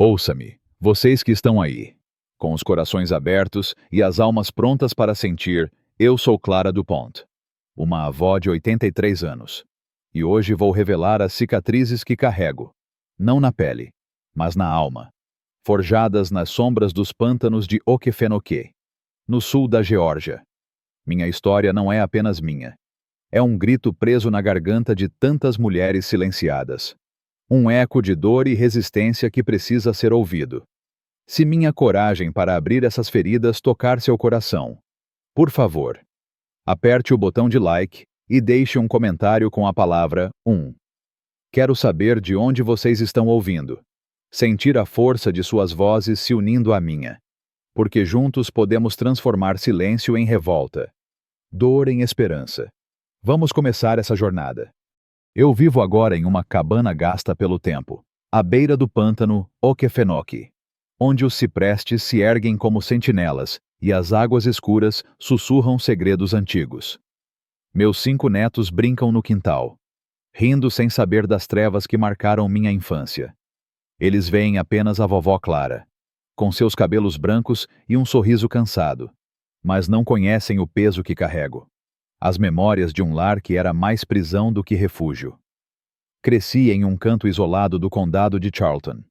Ouça-me, vocês que estão aí, com os corações abertos e as almas prontas para sentir, eu sou Clara Dupont, uma avó de 83 anos. E hoje vou revelar as cicatrizes que carrego, não na pele, mas na alma, forjadas nas sombras dos pântanos de Okefenokee, no sul da Geórgia. Minha história não é apenas minha. É um grito preso na garganta de tantas mulheres silenciadas. Um eco de dor e resistência que precisa ser ouvido. Se minha coragem para abrir essas feridas tocar seu coração, por favor, aperte o botão de like e deixe um comentário com a palavra 1. Quero saber de onde vocês estão ouvindo. Sentir a força de suas vozes se unindo à minha. Porque juntos podemos transformar silêncio em revolta, dor em esperança. Vamos começar essa jornada. Eu vivo agora em uma cabana gasta pelo tempo, à beira do pântano Okefenokee, onde os ciprestes se erguem como sentinelas e as águas escuras sussurram segredos antigos. Meus 5 netos brincam no quintal, rindo sem saber das trevas que marcaram minha infância. Eles veem apenas a vovó Clara, com seus cabelos brancos e um sorriso cansado, mas não conhecem o peso que carrego. As memórias de um lar que era mais prisão do que refúgio. Cresci em um canto isolado do condado de Charlton,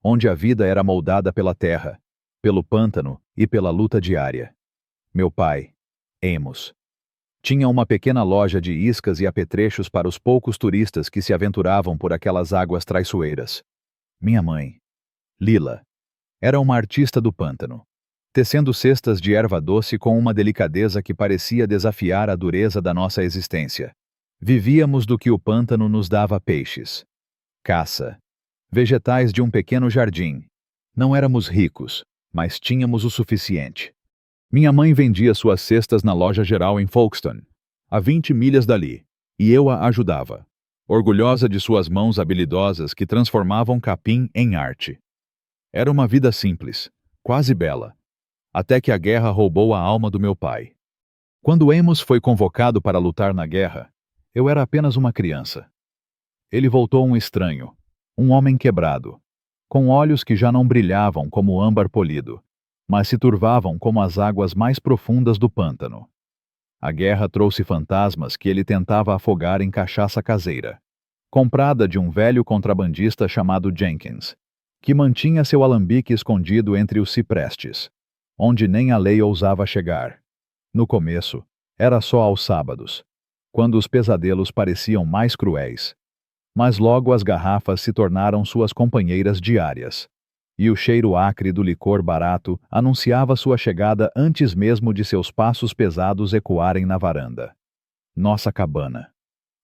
onde a vida era moldada pela terra, pelo pântano e pela luta diária. Meu pai, Amos, tinha uma pequena loja de iscas e apetrechos para os poucos turistas que se aventuravam por aquelas águas traiçoeiras. Minha mãe, Lila, era uma artista do pântano, tecendo cestas de erva doce com uma delicadeza que parecia desafiar a dureza da nossa existência. Vivíamos do que o pântano nos dava: peixes, caça, vegetais de um pequeno jardim. Não éramos ricos, mas tínhamos o suficiente. Minha mãe vendia suas cestas na loja geral em Folkestone, a 20 milhas dali, e eu a ajudava, orgulhosa de suas mãos habilidosas que transformavam capim em arte. Era uma vida simples, quase bela, até que a guerra roubou a alma do meu pai. Quando Amos foi convocado para lutar na guerra, eu era apenas uma criança. Ele voltou um estranho, um homem quebrado, com olhos que já não brilhavam como âmbar polido, mas se turvavam como as águas mais profundas do pântano. A guerra trouxe fantasmas que ele tentava afogar em cachaça caseira, comprada de um velho contrabandista chamado Jenkins, que mantinha seu alambique escondido entre os ciprestes, onde nem a lei ousava chegar. No começo, era só aos sábados, quando os pesadelos pareciam mais cruéis. Mas logo as garrafas se tornaram suas companheiras diárias, e o cheiro acre do licor barato anunciava sua chegada antes mesmo de seus passos pesados ecoarem na varanda. Nossa cabana,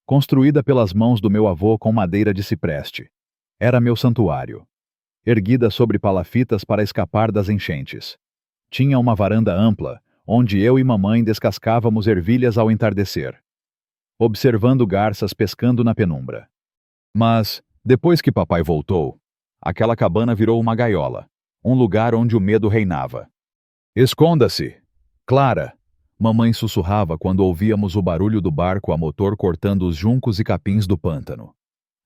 construída pelas mãos do meu avô com madeira de cipreste, era meu santuário, erguida sobre palafitas para escapar das enchentes. Tinha uma varanda ampla, onde eu e mamãe descascávamos ervilhas ao entardecer, observando garças pescando na penumbra. Mas, depois que papai voltou, aquela cabana virou uma gaiola, um lugar onde o medo reinava. "Esconda-se, Clara!" Mamãe sussurrava quando ouvíamos o barulho do barco a motor cortando os juncos e capins do pântano.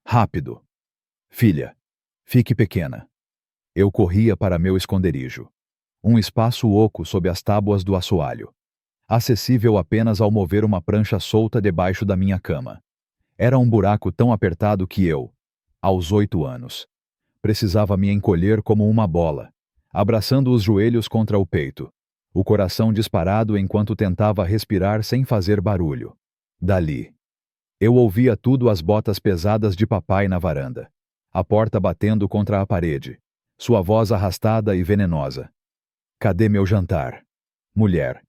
"Rápido! Filha, fique pequena." Eu corria para meu esconderijo. Um espaço oco sob as tábuas do assoalho, acessível apenas ao mover uma prancha solta debaixo da minha cama. Era um buraco tão apertado que eu, aos 8 anos, precisava me encolher como uma bola, abraçando os joelhos contra o peito, o coração disparado enquanto tentava respirar sem fazer barulho. Dali, eu ouvia tudo: as botas pesadas de papai na varanda, a porta batendo contra a parede, sua voz arrastada e venenosa. "Cadê meu jantar? Mulher,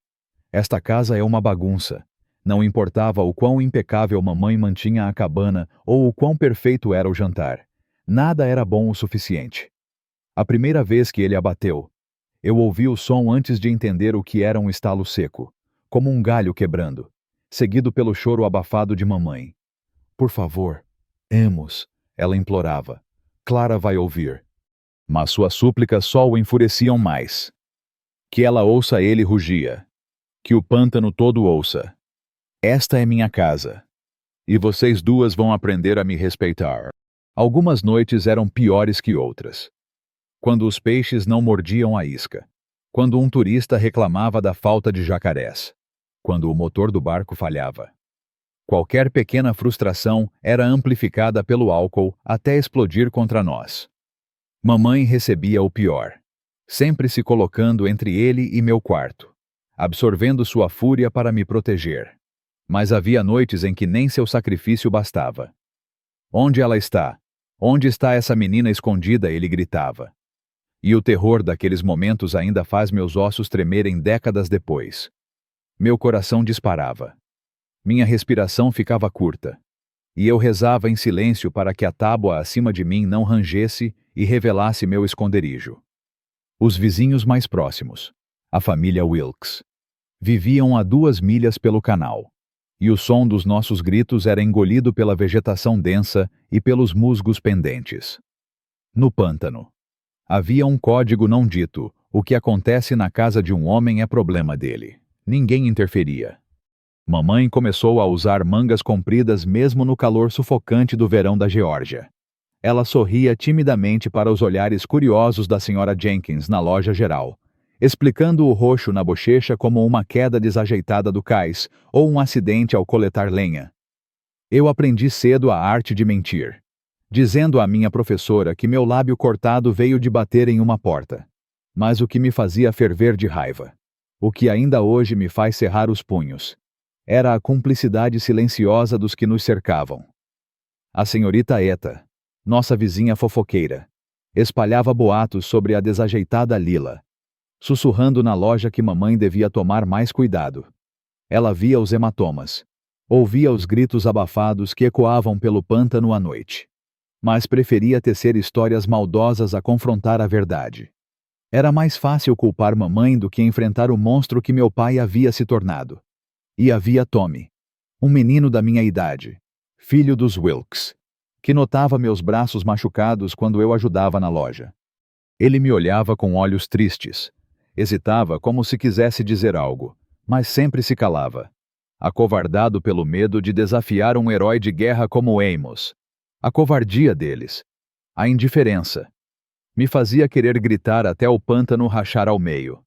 esta casa é uma bagunça." Não importava o quão impecável mamãe mantinha a cabana ou o quão perfeito era o jantar. Nada era bom o suficiente. A primeira vez que ele abateu, eu ouvi o som antes de entender o que era um estalo seco, como um galho quebrando, seguido pelo choro abafado de mamãe. "Por favor, Amos," ela implorava. "Clara vai ouvir." Mas suas súplicas só o enfureciam mais. Que ela ouça, ele rugia. Que o pântano todo ouça. "Esta é minha casa. E vocês duas vão aprender a me respeitar." Algumas noites eram piores que outras. quando os peixes não mordiam a isca, quando um turista reclamava da falta de jacarés, quando o motor do barco falhava. Qualquer pequena frustração era amplificada pelo álcool até explodir contra nós. Mamãe recebia o pior, sempre se colocando entre ele e meu quarto, absorvendo sua fúria para me proteger. Mas havia noites em que nem seu sacrifício bastava. Onde ela está? Onde está essa menina escondida? Ele gritava. E o terror daqueles momentos ainda faz meus ossos tremerem décadas depois. Meu coração disparava. Minha respiração ficava curta. E eu rezava em silêncio para que a tábua acima de mim não rangesse e revelasse meu esconderijo. Os vizinhos mais próximos, a família Wilkes, viviam a 2 milhas pelo canal. E o som dos nossos gritos era engolido pela vegetação densa e pelos musgos pendentes. No pântano. Havia um código não dito: o que acontece na casa de um homem é problema dele. Ninguém interferia. Mamãe começou a usar mangas compridas mesmo no calor sufocante do verão da Geórgia. Ela sorria timidamente para os olhares curiosos da Sra. Jenkins na loja geral, explicando o roxo na bochecha como uma queda desajeitada do cais ou um acidente ao coletar lenha. Eu aprendi cedo a arte de mentir, dizendo à minha professora que meu lábio cortado veio de bater em uma porta. Mas o que me fazia ferver de raiva, o que ainda hoje me faz cerrar os punhos, era a cumplicidade silenciosa dos que nos cercavam. A senhorita Eta, nossa vizinha fofoqueira, espalhava boatos sobre a desajeitada Lila, sussurrando na loja que mamãe devia tomar mais cuidado. Ela via os hematomas, ouvia os gritos abafados que ecoavam pelo pântano à noite, mas preferia tecer histórias maldosas a confrontar a verdade. Era mais fácil culpar mamãe do que enfrentar o monstro que meu pai havia se tornado. E havia Tommy, um menino da minha idade, filho dos Wilkes, que notava meus braços machucados quando eu ajudava na loja. Ele me olhava com olhos tristes, hesitava como se quisesse dizer algo, mas sempre se calava, acovardado pelo medo de desafiar um herói de guerra como Amos. A covardia deles, a indiferença, me fazia querer gritar até o pântano rachar ao meio.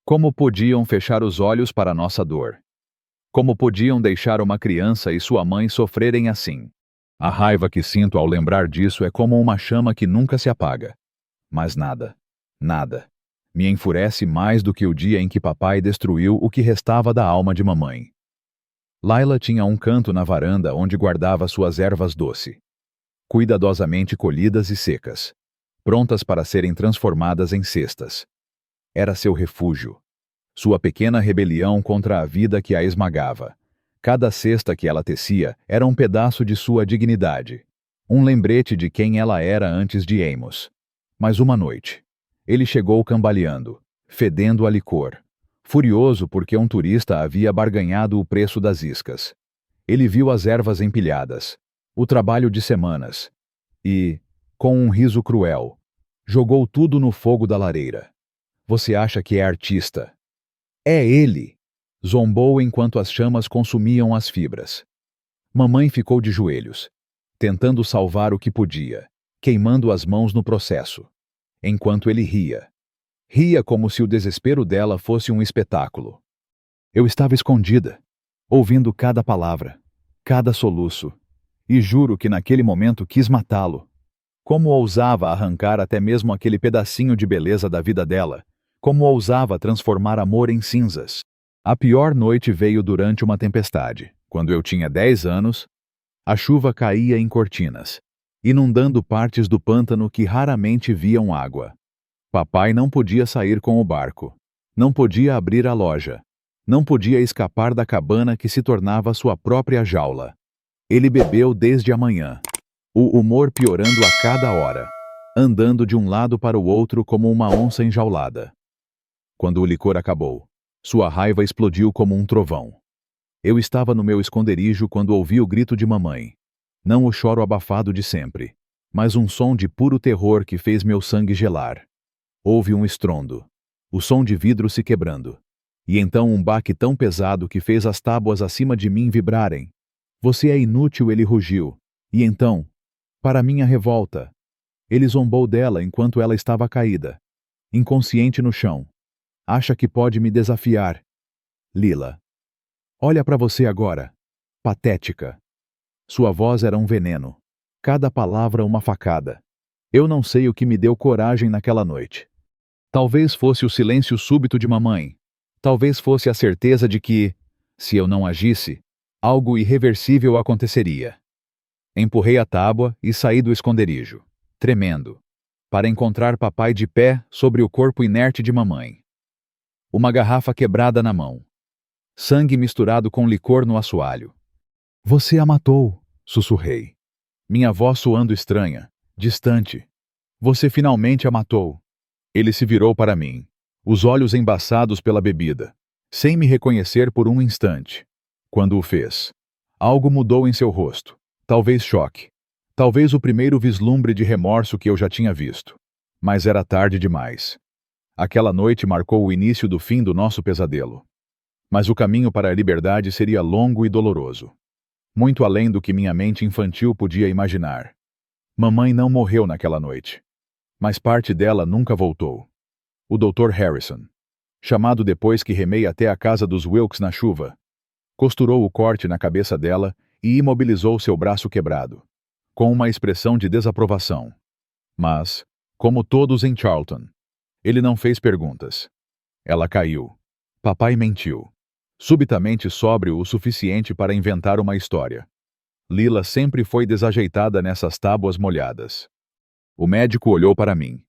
Como podiam fechar os olhos para nossa dor? Como podiam deixar uma criança e sua mãe sofrerem assim? A raiva que sinto ao lembrar disso é como uma chama que nunca se apaga. Mas nada, nada, me enfurece mais do que o dia em que papai destruiu o que restava da alma de mamãe. Laila tinha um canto na varanda onde guardava suas ervas doce, cuidadosamente colhidas e secas, prontas para serem transformadas em cestas. Era seu refúgio, sua pequena rebelião contra a vida que a esmagava. Cada cesta que ela tecia era um pedaço de sua dignidade, um lembrete de quem ela era antes de Amos. Mas uma noite, ele chegou cambaleando, fedendo a licor, furioso porque um turista havia barganhado o preço das iscas. Ele viu as ervas empilhadas, o trabalho de semanas, e, com um riso cruel, jogou tudo no fogo da lareira. Você acha que é artista? É ele! Zombou enquanto as chamas consumiam as fibras. Mamãe ficou de joelhos, tentando salvar o que podia, queimando as mãos no processo, enquanto ele ria. Ria como se o desespero dela fosse um espetáculo. Eu estava escondida, ouvindo cada palavra, cada soluço, e juro que naquele momento quis matá-lo. Como ousava arrancar até mesmo aquele pedacinho de beleza da vida dela? Como ousava transformar amor em cinzas? A pior noite veio durante uma tempestade. Quando eu tinha 10 anos, a chuva caía em cortinas, inundando partes do pântano que raramente viam água. Papai não podia sair com o barco, não podia abrir a loja, não podia escapar da cabana que se tornava sua própria jaula. Ele bebeu desde a manhã, o humor piorando a cada hora, andando de um lado para o outro como uma onça enjaulada. Quando o licor acabou, sua raiva explodiu como um trovão. Eu estava no meu esconderijo quando ouvi o grito de mamãe. Não o choro abafado de sempre, mas um som de puro terror que fez meu sangue gelar. Houve um estrondo, o som de vidro se quebrando. E então um baque tão pesado que fez as tábuas acima de mim vibrarem. Você é inútil, ele rugiu. E então, para minha revolta, Ele zombou dela enquanto ela estava caída, inconsciente no chão. Acha que pode me desafiar. Lila. Olha para você agora. Patética. Sua voz era um veneno. Cada palavra uma facada. Eu não sei o que me deu coragem naquela noite. Talvez fosse o silêncio súbito de mamãe. Talvez fosse a certeza de que, se eu não agisse, algo irreversível aconteceria. Empurrei a tábua e saí do esconderijo, tremendo, para encontrar papai de pé sobre o corpo inerte de mamãe. Uma garrafa quebrada na mão. Sangue misturado com licor no assoalho. Você a matou, sussurrei. Minha voz soando estranha, distante. Você finalmente a matou. Ele se virou para mim, os olhos embaçados pela bebida, sem me reconhecer por um instante. Quando o fez, algo mudou em seu rosto. Talvez choque. Talvez o primeiro vislumbre de remorso que eu já tinha visto. Mas era tarde demais. Aquela noite marcou o início do fim do nosso pesadelo. Mas o caminho para a liberdade seria longo e doloroso. Muito além do que minha mente infantil podia imaginar. Mamãe não morreu naquela noite. Mas parte dela nunca voltou. O Dr. Harrison, chamado depois que remei até a casa dos Wilkes na chuva, costurou o corte na cabeça dela e imobilizou seu braço quebrado, com uma expressão de desaprovação. Mas, como todos em Charlton, ele não fez perguntas. Ela caiu. Papai mentiu. Subitamente sóbrio o suficiente para inventar uma história. Lila sempre foi desajeitada nessas tábuas molhadas. O médico olhou para mim,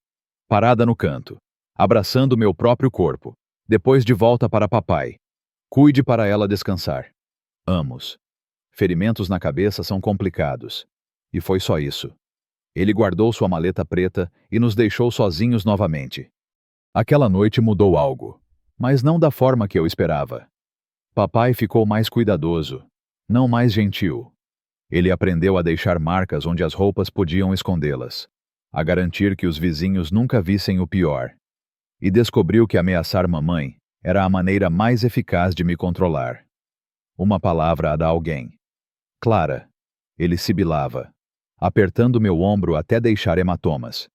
parada no canto, abraçando meu próprio corpo, depois de volta para papai. Cuide para ela descansar. Amos. Ferimentos na cabeça são complicados. E foi só isso. Ele guardou sua maleta preta e nos deixou sozinhos novamente. Aquela noite mudou algo, mas não da forma que eu esperava. Papai ficou mais cuidadoso, não mais gentil. Ele aprendeu a deixar marcas onde as roupas podiam escondê-las, a garantir que os vizinhos nunca vissem o pior. E descobriu que ameaçar mamãe era a maneira mais eficaz de me controlar. Uma palavra a dar alguém. Clara. Ele sibilava, apertando meu ombro até deixar hematomas.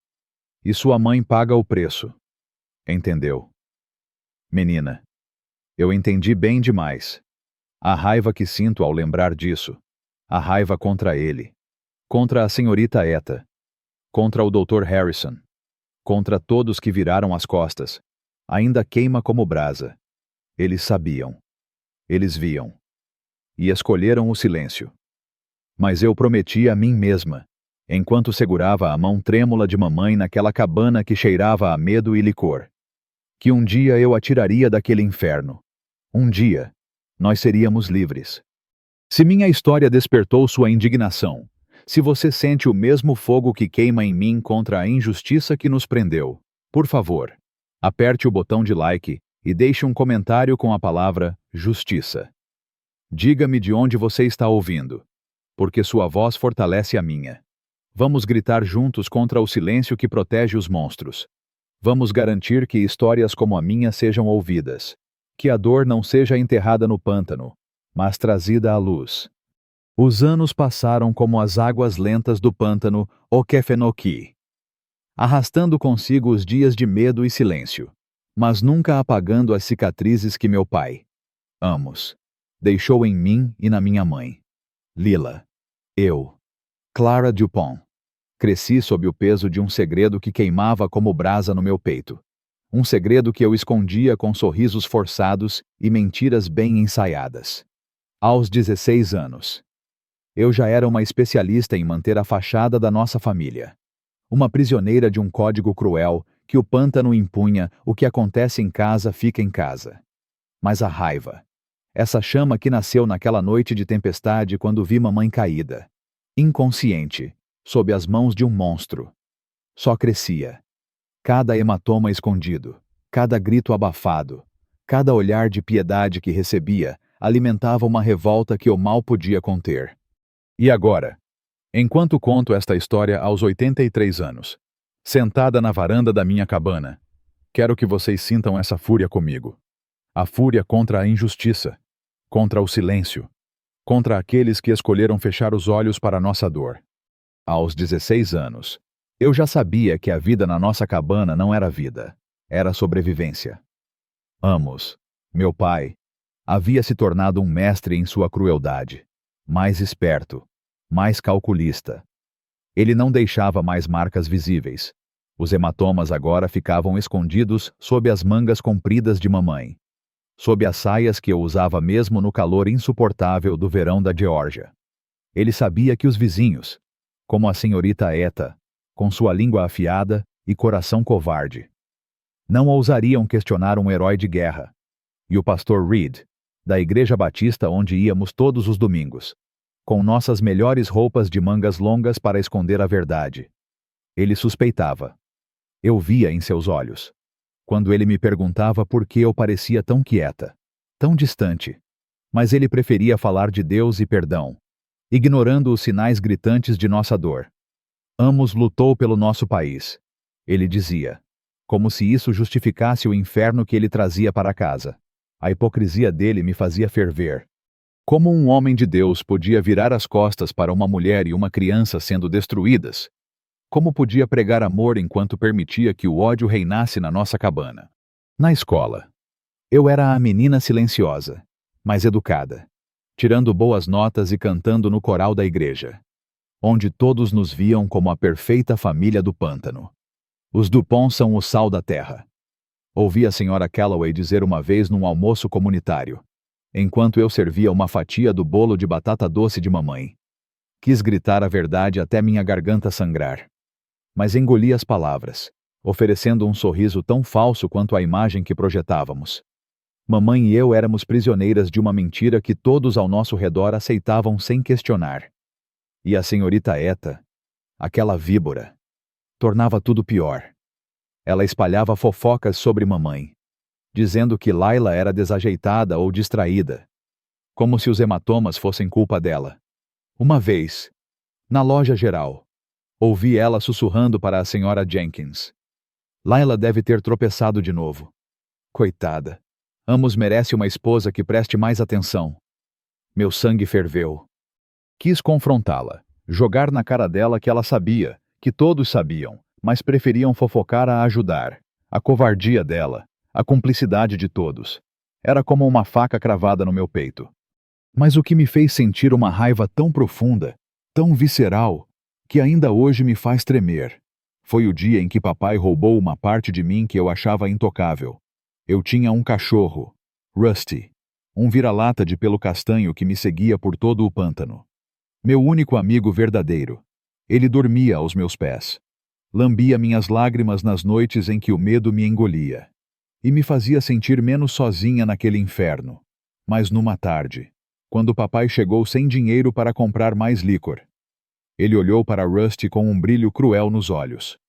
E sua mãe paga o preço. Entendeu? Menina. Eu entendi bem demais. A raiva que sinto ao lembrar disso. A raiva contra ele. Contra a senhorita Etta. Contra o Dr. Harrison. Contra todos que viraram as costas. Ainda queima como brasa. Eles sabiam. Eles viam. E escolheram o silêncio. Mas eu prometi a mim mesma, enquanto segurava a mão trêmula de mamãe naquela cabana que cheirava a medo e licor, que um dia eu a tiraria daquele inferno. Um dia, nós seríamos livres. Se minha história despertou sua indignação, se você sente o mesmo fogo que queima em mim contra a injustiça que nos prendeu, por favor, aperte o botão de like e deixe um comentário com a palavra justiça. Diga-me de onde você está ouvindo, porque sua voz fortalece a minha. Vamos gritar juntos contra o silêncio que protege os monstros. Vamos garantir que histórias como a minha sejam ouvidas, que a dor não seja enterrada no pântano, mas trazida à luz. Os anos passaram como as águas lentas do pântano Okefenokee, arrastando consigo os dias de medo e silêncio, mas nunca apagando as cicatrizes que meu pai, Amos, deixou em mim e na minha mãe. Lila. Eu. Clara Dupont. Cresci sob o peso de um segredo que queimava como brasa no meu peito. Um segredo que eu escondia com sorrisos forçados e mentiras bem ensaiadas. Aos 16 anos. Eu já era uma especialista em manter a fachada da nossa família. Uma prisioneira de um código cruel que o pântano impunha: o que acontece em casa fica em casa. Mas a raiva. Essa chama que nasceu naquela noite de tempestade quando vi mamãe caída, inconsciente, sob as mãos de um monstro. Só crescia. Cada hematoma escondido, cada grito abafado, cada olhar de piedade que recebia, alimentava uma revolta que eu mal podia conter. E agora, enquanto conto esta história aos 83 anos, sentada na varanda da minha cabana, quero que vocês sintam essa fúria comigo. A fúria contra a injustiça, contra o silêncio, contra aqueles que escolheram fechar os olhos para nossa dor. Aos 16 anos, Eu já sabia que a vida na nossa cabana não era vida, era sobrevivência. Amos, meu pai, havia se tornado um mestre em sua crueldade, mais esperto, mais calculista. Ele não deixava mais marcas visíveis. Os hematomas agora ficavam escondidos sob as mangas compridas de mamãe, sob as saias que eu usava mesmo no calor insuportável do verão da Geórgia. Ele sabia que os vizinhos, como a senhorita Eta, com sua língua afiada e coração covarde, não ousariam questionar um herói de guerra. E o pastor Reed, da Igreja Batista onde íamos todos os domingos, com nossas melhores roupas de mangas longas para esconder a verdade. Ele suspeitava. Eu via em seus olhos. Quando ele me perguntava por que eu parecia tão quieta, tão distante. Mas ele preferia falar de Deus e perdão, ignorando os sinais gritantes de nossa dor. Amos lutou pelo nosso país, ele dizia, como se isso justificasse o inferno que ele trazia para casa. A hipocrisia dele me fazia ferver. Como um homem de Deus podia virar as costas para uma mulher e uma criança sendo destruídas? Como podia pregar amor enquanto permitia que o ódio reinasse na nossa cabana? Na escola, eu era a menina silenciosa, mas educada, tirando boas notas e cantando no coral da igreja, onde todos nos viam como a perfeita família do pântano. Os Dupont são o sal da terra. Ouvi a senhora Calloway dizer uma vez num almoço comunitário, enquanto eu servia uma fatia do bolo de batata doce de mamãe. Quis gritar a verdade até minha garganta sangrar. Mas engoli as palavras, oferecendo um sorriso tão falso quanto a imagem que projetávamos. Mamãe e eu éramos prisioneiras de uma mentira que todos ao nosso redor aceitavam sem questionar. E a senhorita Eta, aquela víbora, tornava tudo pior. Ela espalhava fofocas sobre mamãe, dizendo que Laila era desajeitada ou distraída, como se os hematomas fossem culpa dela. Uma vez, na loja geral, ouvi ela sussurrando para a senhora Jenkins. Laila deve ter tropeçado de novo. Coitada. Amos merece uma esposa que preste mais atenção. Meu sangue ferveu. Quis confrontá-la, jogar na cara dela que ela sabia, que todos sabiam, mas preferiam fofocar a ajudar. A covardia dela, a cumplicidade de todos. Era como uma faca cravada no meu peito. Mas o que me fez sentir uma raiva tão profunda, tão visceral, que ainda hoje me faz tremer, foi o dia em que papai roubou uma parte de mim que eu achava intocável. Eu tinha um cachorro, Rusty, um vira-lata de pelo castanho que me seguia por todo o pântano. Meu único amigo verdadeiro. Ele dormia aos meus pés. Lambia minhas lágrimas nas noites em que o medo me engolia. E me fazia sentir menos sozinha naquele inferno. Mas numa tarde, quando papai chegou sem dinheiro para comprar mais licor, ele olhou para Rusty com um brilho cruel nos olhos.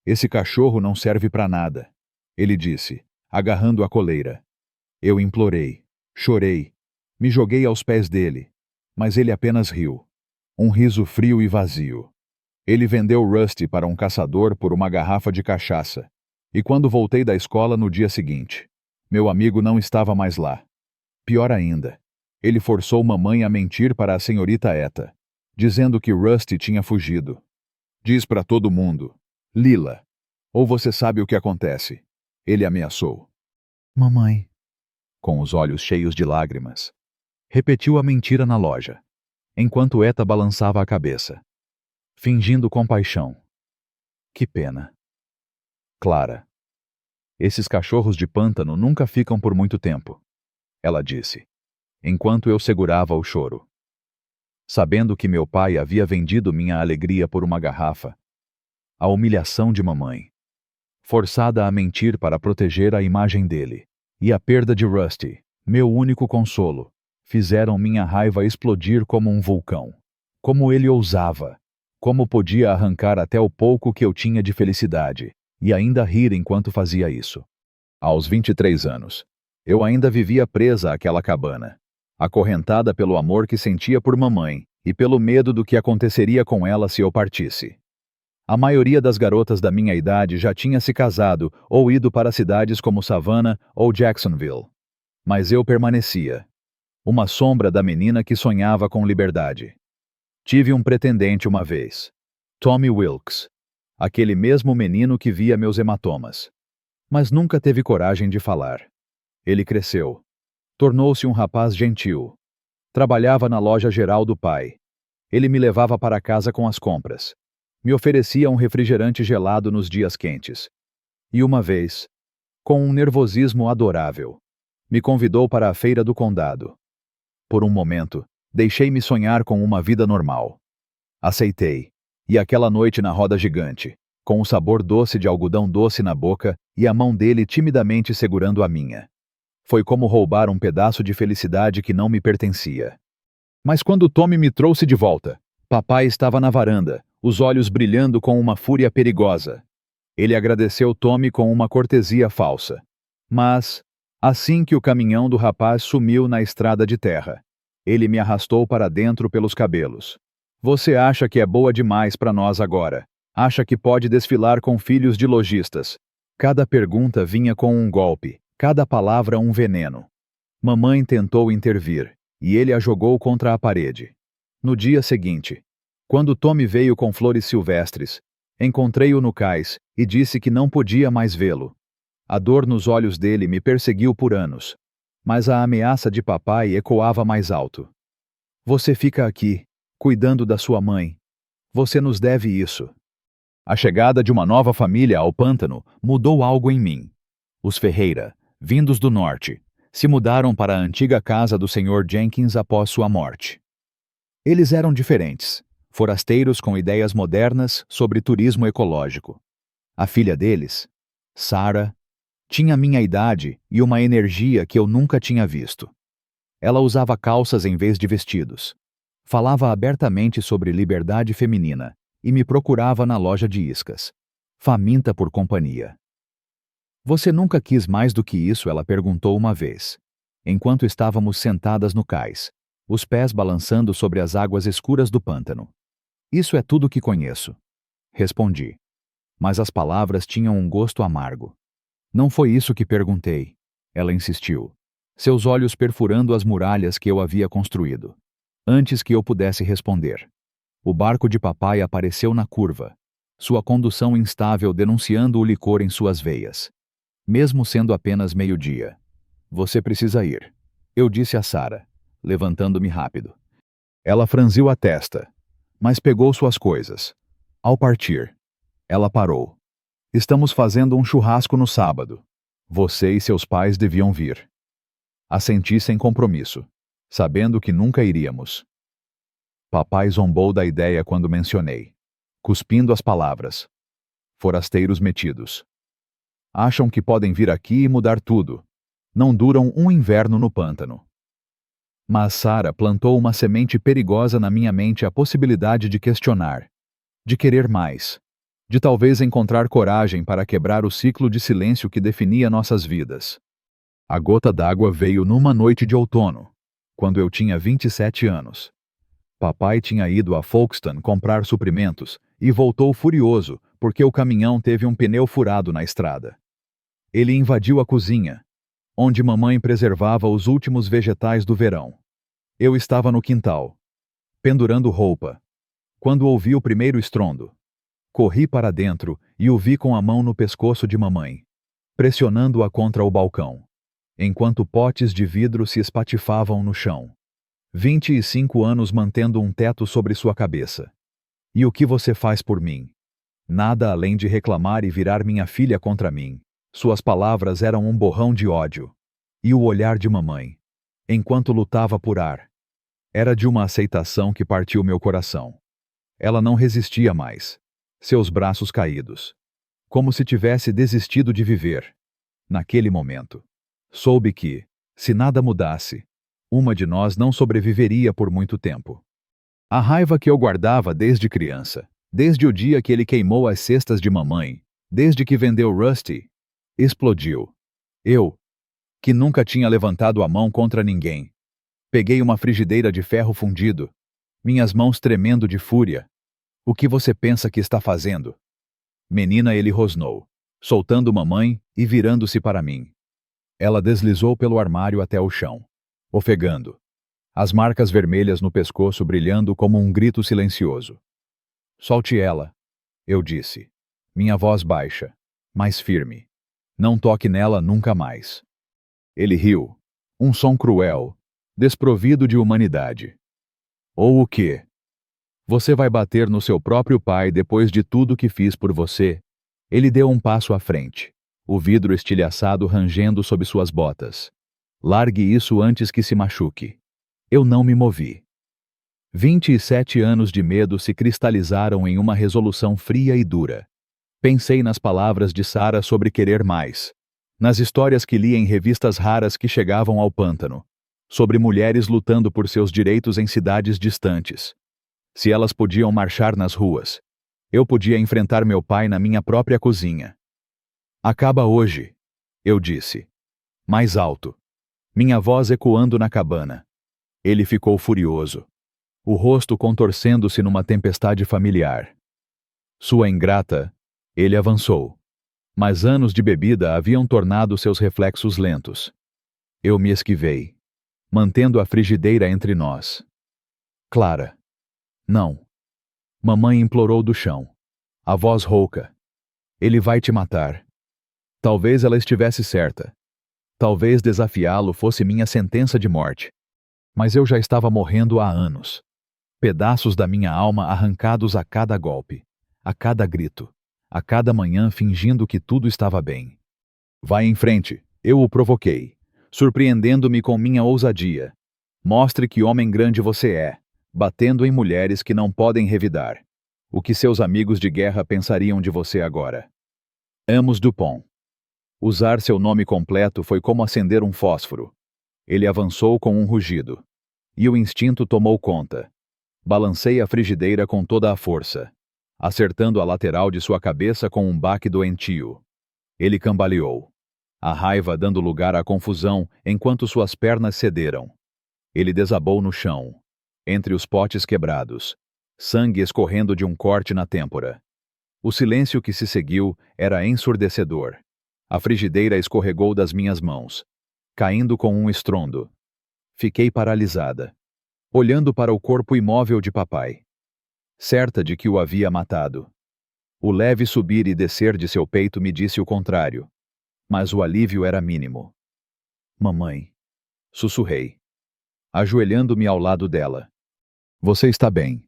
Esse cachorro não serve para nada, ele disse, agarrando a coleira. Eu implorei, chorei, me joguei aos pés dele, mas ele apenas riu. Um riso frio e vazio. Ele vendeu Rusty para um caçador por uma garrafa de cachaça. E quando voltei da escola no dia seguinte, meu amigo não estava mais lá. Pior ainda, ele forçou mamãe a mentir para a senhorita Eta, dizendo que Rusty tinha fugido. Diz para todo mundo, Lila, ou você sabe o que acontece. Ele ameaçou. Mamãe, com os olhos cheios de lágrimas, repetiu a mentira na loja, enquanto Eta balançava a cabeça, fingindo compaixão. Que pena. Clara, esses cachorros de pântano nunca ficam por muito tempo, ela disse, enquanto eu segurava o choro. Sabendo que meu pai havia vendido minha alegria por uma garrafa, a humilhação de mamãe, forçada a mentir para proteger a imagem dele, e a perda de Rusty, meu único consolo, fizeram minha raiva explodir como um vulcão. Como ele ousava, como podia arrancar até o pouco que eu tinha de felicidade, e ainda rir enquanto fazia isso. Aos 23 anos, eu ainda vivia presa àquela cabana, acorrentada pelo amor que sentia por mamãe e pelo medo do que aconteceria com ela se eu partisse. A maioria das garotas da minha idade já tinha se casado ou ido para cidades como Savannah ou Jacksonville. Mas eu permanecia, uma sombra da menina que sonhava com liberdade. Tive um pretendente uma vez, Tommy Wilkes, Aquele mesmo menino que via meus hematomas. Mas nunca teve coragem de falar. Ele cresceu. Tornou-se um rapaz gentil. Trabalhava na loja geral do pai. Ele me levava para casa com as compras. Me oferecia um refrigerante gelado nos dias quentes. E uma vez, com um nervosismo adorável, me convidou para a feira do condado. Por um momento, deixei-me sonhar com uma vida normal. Aceitei. E aquela noite na roda gigante, com o sabor doce de algodão doce na boca e a mão dele timidamente segurando a minha. Foi como roubar um pedaço de felicidade que não me pertencia. Mas quando Tommy me trouxe de volta, papai estava na varanda, os olhos brilhando com uma fúria perigosa. Ele agradeceu Tommy com uma cortesia falsa. Mas, assim que o caminhão do rapaz sumiu na estrada de terra, ele me arrastou para dentro pelos cabelos. Você acha que é boa demais para nós agora? Acha que pode desfilar com filhos de lojistas? Cada pergunta vinha com um golpe, cada palavra um veneno. Mamãe tentou intervir, e ele a jogou contra a parede. No dia seguinte, quando Tommy veio com flores silvestres, encontrei-o no cais e disse que não podia mais vê-lo. A dor nos olhos dele me perseguiu por anos, mas a ameaça de papai ecoava mais alto. Você fica aqui, cuidando da sua mãe. Você nos deve isso. A chegada de uma nova família ao pântano mudou algo em mim. Os Ferreira, vindos do norte, se mudaram para a antiga casa do Sr. Jenkins após sua morte. Eles eram diferentes, forasteiros com ideias modernas sobre turismo ecológico. A filha deles, Sarah, tinha minha idade e uma energia que eu nunca tinha visto. Ela usava calças em vez de vestidos. Falava abertamente sobre liberdade feminina e me procurava na loja de iscas, faminta por companhia. Você nunca quis mais do que isso? Ela perguntou uma vez, enquanto estávamos sentadas no cais, os pés balançando sobre as águas escuras do pântano. Isso é tudo que conheço. Respondi. Mas as palavras tinham um gosto amargo. Não foi isso que perguntei. Ela insistiu, seus olhos perfurando as muralhas que eu havia construído. Antes que eu pudesse responder, o barco de papai apareceu na curva, sua condução instável denunciando o licor em suas veias. Mesmo sendo apenas meio-dia. Você precisa ir, eu disse a Sarah, levantando-me rápido. Ela franziu a testa, mas pegou suas coisas. Ao partir, ela parou. Estamos fazendo um churrasco no sábado. Você e seus pais deviam vir. Assenti sem compromisso, sabendo que nunca iríamos. Papai zombou da ideia quando mencionei, cuspindo as palavras. Forasteiros metidos. Acham que podem vir aqui e mudar tudo. Não duram um inverno no pântano. Mas Sarah plantou uma semente perigosa na minha mente, a possibilidade de questionar, de querer mais, de talvez encontrar coragem para quebrar o ciclo de silêncio que definia nossas vidas. A gota d'água veio numa noite de outono, quando eu tinha 27 anos. Papai tinha ido a Folkestone comprar suprimentos e voltou furioso porque o caminhão teve um pneu furado na estrada. Ele invadiu a cozinha, onde mamãe preservava os últimos vegetais do verão. Eu estava no quintal, pendurando roupa, quando ouvi o primeiro estrondo. Corri para dentro e o vi com a mão no pescoço de mamãe, pressionando-a contra o balcão, enquanto potes de vidro se espatifavam no chão. 25 anos mantendo um teto sobre sua cabeça. E o que você faz por mim? Nada além de reclamar e virar minha filha contra mim. Suas palavras eram um borrão de ódio. E o olhar de mamãe, enquanto lutava por ar, era de uma aceitação que partiu meu coração. Ela não resistia mais. Seus braços caídos. Como se tivesse desistido de viver. Naquele momento, soube que, se nada mudasse, uma de nós não sobreviveria por muito tempo. A raiva que eu guardava desde criança, desde o dia que ele queimou as cestas de mamãe, desde que vendeu Rusty, explodiu. Eu, que nunca tinha levantado a mão contra ninguém, peguei uma frigideira de ferro fundido, minhas mãos tremendo de fúria. O que você pensa que está fazendo? Menina, ele rosnou, soltando mamãe e virando-se para mim. Ela deslizou pelo armário até o chão, ofegando. As marcas vermelhas no pescoço brilhando como um grito silencioso. Solte ela, eu disse. Minha voz baixa, mas firme. Não toque nela nunca mais. Ele riu. Um som cruel, desprovido de humanidade. Ou o quê? Você vai bater no seu próprio pai depois de tudo que fiz por você? Ele deu um passo à frente, o vidro estilhaçado rangendo sob suas botas. Largue isso antes que se machuque. Eu não me movi. 27 anos de medo se cristalizaram em uma resolução fria e dura. Pensei nas palavras de Sarah sobre querer mais, nas histórias que li em revistas raras que chegavam ao pântano, sobre mulheres lutando por seus direitos em cidades distantes. Se elas podiam marchar nas ruas, eu podia enfrentar meu pai na minha própria cozinha. Acaba hoje, eu disse. Mais alto. Minha voz ecoando na cabana. Ele ficou furioso, o rosto contorcendo-se numa tempestade familiar. Sua ingrata, ele avançou. Mas anos de bebida haviam tornado seus reflexos lentos. Eu me esquivei, mantendo a frigideira entre nós. Clara. Não. Mamãe implorou do chão. A voz rouca. Ele vai te matar. Talvez ela estivesse certa. Talvez desafiá-lo fosse minha sentença de morte. Mas eu já estava morrendo há anos. Pedaços da minha alma arrancados a cada golpe, a cada grito, a cada manhã fingindo que tudo estava bem. Vai em frente, eu o provoquei, surpreendendo-me com minha ousadia. Mostre que homem grande você é, batendo em mulheres que não podem revidar. O que seus amigos de guerra pensariam de você agora? Amos Dupont. Usar seu nome completo foi como acender um fósforo. Ele avançou com um rugido. E o instinto tomou conta. Balancei a frigideira com toda a força, acertando a lateral de sua cabeça com um baque doentio. Ele cambaleou, a raiva dando lugar à confusão enquanto suas pernas cederam. Ele desabou no chão, entre os potes quebrados, sangue escorrendo de um corte na têmpora. O silêncio que se seguiu era ensurdecedor. A frigideira escorregou das minhas mãos, caindo com um estrondo. Fiquei paralisada, olhando para o corpo imóvel de papai, certa de que o havia matado. O leve subir e descer de seu peito me disse o contrário, mas o alívio era mínimo. Mamãe, sussurrei, ajoelhando-me ao lado dela. Você está bem.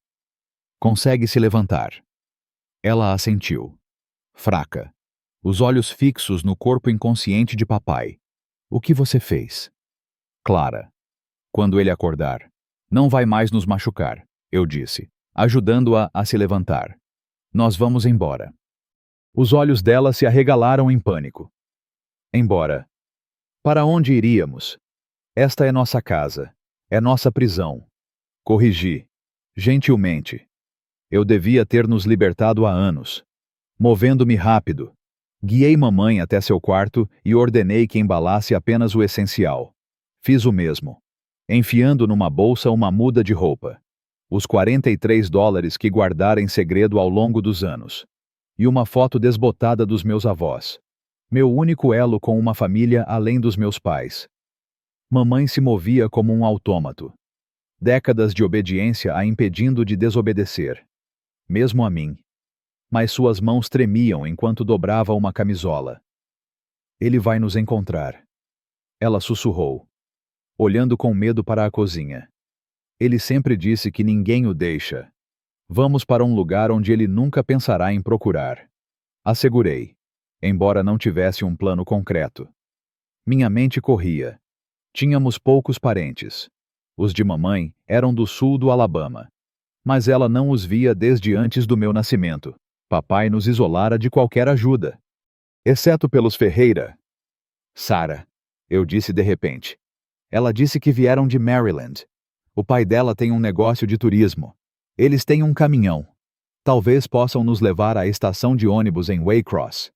Consegue se levantar. Ela assentiu, fraca, os olhos fixos no corpo inconsciente de papai. O que você fez? Clara. Quando ele acordar, não vai mais nos machucar, eu disse, ajudando-a a se levantar. Nós vamos embora. Os olhos dela se arregalaram em pânico. Embora. Para onde iríamos? Esta é nossa casa. É nossa prisão. Corrigi, gentilmente. Eu devia ter nos libertado há anos. Movendo-me rápido, guiei mamãe até seu quarto e ordenei que embalasse apenas o essencial. Fiz o mesmo, enfiando numa bolsa uma muda de roupa, os $43 que guardara em segredo ao longo dos anos, e uma foto desbotada dos meus avós, meu único elo com uma família além dos meus pais. Mamãe se movia como um autômato, décadas de obediência a impedindo de desobedecer, mesmo a mim. Mas suas mãos tremiam enquanto dobrava uma camisola. Ele vai nos encontrar. Ela sussurrou, olhando com medo para a cozinha. Ele sempre disse que ninguém o deixa. Vamos para um lugar onde ele nunca pensará em procurar. Assegurei, embora não tivesse um plano concreto. Minha mente corria. Tínhamos poucos parentes. Os de mamãe eram do sul do Alabama. Mas ela não os via desde antes do meu nascimento. Papai nos isolara de qualquer ajuda. Exceto pelos Ferreira. Sarah, eu disse de repente. Ela disse que vieram de Maryland. O pai dela tem um negócio de turismo. Eles têm um caminhão. Talvez possam nos levar à estação de ônibus em Waycross.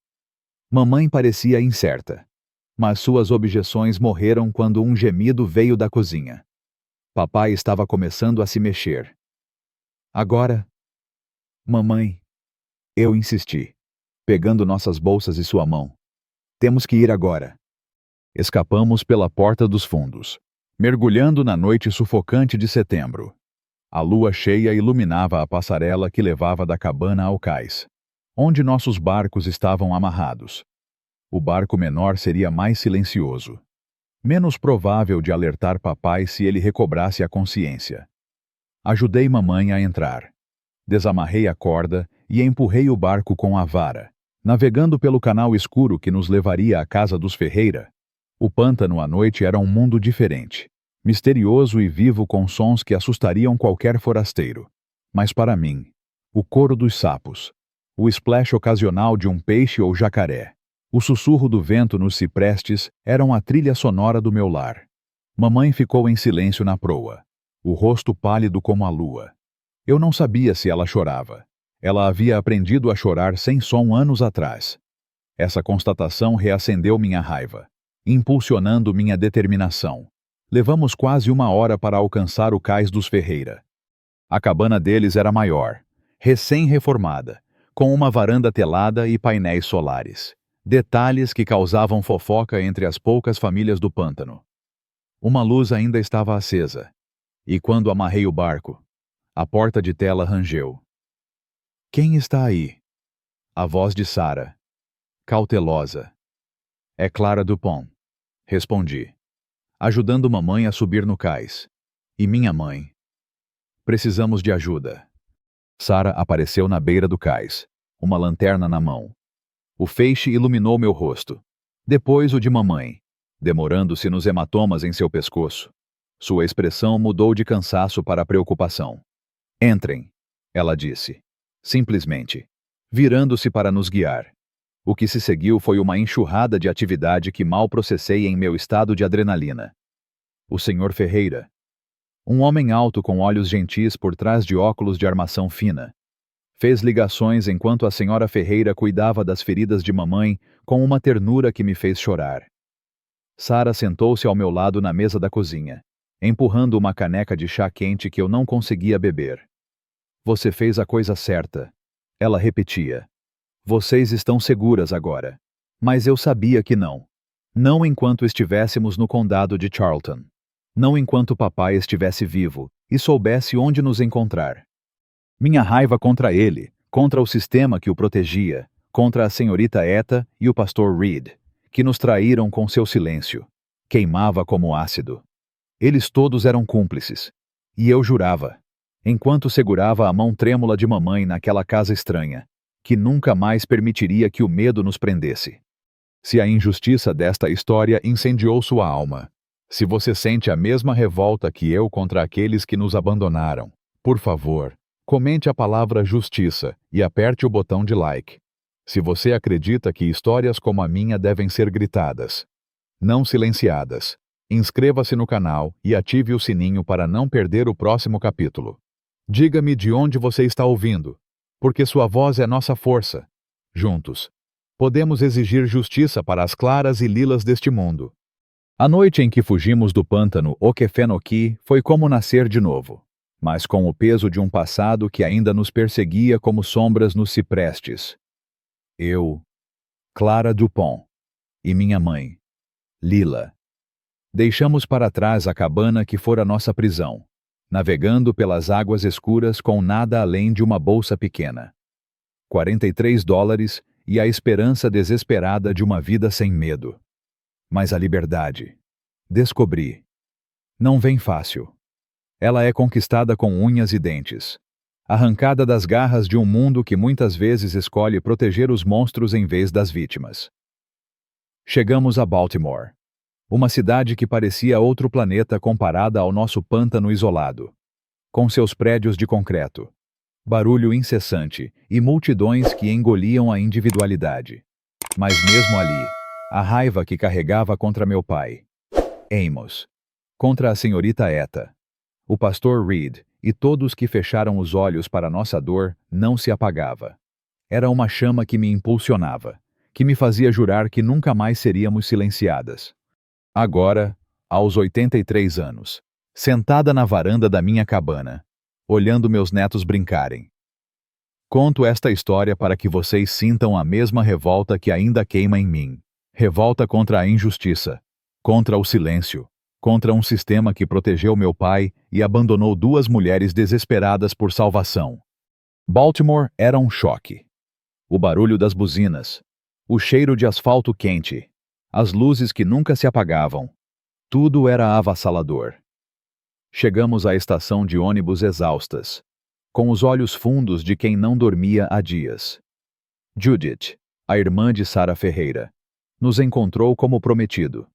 Mamãe parecia incerta. Mas suas objeções morreram quando um gemido veio da cozinha. Papai estava começando a se mexer. Agora? Mamãe. Eu insisti, pegando nossas bolsas e sua mão. Temos que ir agora. Escapamos pela porta dos fundos, mergulhando na noite sufocante de setembro. A lua cheia iluminava a passarela que levava da cabana ao cais. onde nossos barcos estavam amarrados. O barco menor seria mais silencioso, menos provável de alertar papai se ele recobrasse a consciência. Ajudei mamãe a entrar. Desamarrei a corda e empurrei o barco com a vara, navegando pelo canal escuro que nos levaria à casa dos Ferreira. O pântano à noite era um mundo diferente, misterioso e vivo com sons que assustariam qualquer forasteiro. Mas para mim, o coro dos sapos, o splash ocasional de um peixe ou jacaré, o sussurro do vento nos ciprestes eram a trilha sonora do meu lar. Mamãe ficou em silêncio na proa, o rosto pálido como a lua. Eu não sabia se ela chorava. Ela havia aprendido a chorar sem som anos atrás. Essa constatação reacendeu minha raiva, impulsionando minha determinação. Levamos quase 1 hora para alcançar o cais dos Ferreira. A cabana deles era maior, recém-reformada, com uma varanda telada e painéis solares. Detalhes que causavam fofoca entre as poucas famílias do pântano. Uma luz ainda estava acesa, e quando amarrei o barco, a porta de tela rangeu. Quem está aí? A voz de Sarah, cautelosa. É Clara Dupont, respondi, ajudando mamãe a subir no cais. E minha mãe? Precisamos de ajuda. Sarah apareceu na beira do cais, uma lanterna na mão. O feixe iluminou meu rosto, depois o de mamãe, demorando-se nos hematomas em seu pescoço. Sua expressão mudou de cansaço para preocupação. Entrem, ela disse, simplesmente, virando-se para nos guiar. O que se seguiu foi uma enxurrada de atividade que mal processei em meu estado de adrenalina. O Sr. Ferreira. Um homem alto com olhos gentis por trás de óculos de armação fina. Fez ligações enquanto a senhora Ferreira cuidava das feridas de mamãe com uma ternura que me fez chorar. Sarah sentou-se ao meu lado na mesa da cozinha, empurrando uma caneca de chá quente que eu não conseguia beber. Você fez a coisa certa, ela repetia. Vocês estão seguras agora. Mas eu sabia que não. Não enquanto estivéssemos no condado de Charlton. Não enquanto papai estivesse vivo e soubesse onde nos encontrar. Minha raiva contra ele, contra o sistema que o protegia, contra a senhorita Etta e o pastor Reed, que nos traíram com seu silêncio, queimava como ácido. Eles todos eram cúmplices. E eu jurava, enquanto segurava a mão trêmula de mamãe naquela casa estranha, que nunca mais permitiria que o medo nos prendesse. Se a injustiça desta história incendiou sua alma, se você sente a mesma revolta que eu contra aqueles que nos abandonaram, por favor, comente a palavra justiça e aperte o botão de like. Se você acredita que histórias como a minha devem ser gritadas, não silenciadas, inscreva-se no canal e ative o sininho para não perder o próximo capítulo. Diga-me de onde você está ouvindo, porque sua voz é nossa força. Juntos, podemos exigir justiça para as claras e lilas deste mundo. A noite em que fugimos do pântano Okefenokee foi como nascer de novo, mas com o peso de um passado que ainda nos perseguia como sombras nos ciprestes. Eu, Clara Dupont, e minha mãe, Lila. Deixamos para trás a cabana que fora nossa prisão, navegando pelas águas escuras com nada além de uma bolsa pequena. $43 e a esperança desesperada de uma vida sem medo. Mas a liberdade, descobri, não vem fácil. Ela é conquistada com unhas e dentes, arrancada das garras de um mundo que muitas vezes escolhe proteger os monstros em vez das vítimas. Chegamos a Baltimore, uma cidade que parecia outro planeta comparada ao nosso pântano isolado, com seus prédios de concreto, barulho incessante e multidões que engoliam a individualidade. Mas mesmo ali, a raiva que carregava contra meu pai, Amos, contra a senhorita Etta, o pastor Reed e todos que fecharam os olhos para nossa dor não se apagava. Era uma chama que me impulsionava, que me fazia jurar que nunca mais seríamos silenciadas. Agora, aos 83 anos, sentada na varanda da minha cabana, olhando meus netos brincarem. Conto esta história para que vocês sintam a mesma revolta que ainda queima em mim. Revolta contra a injustiça, contra o silêncio, contra um sistema que protegeu meu pai e abandonou 2 mulheres desesperadas por salvação. Baltimore era um choque. O barulho das buzinas. O cheiro de asfalto quente. As luzes que nunca se apagavam. Tudo era avassalador. Chegamos à estação de ônibus exaustas, com os olhos fundos de quem não dormia há dias. Judith, a irmã de Sara Ferreira, nos encontrou como prometido,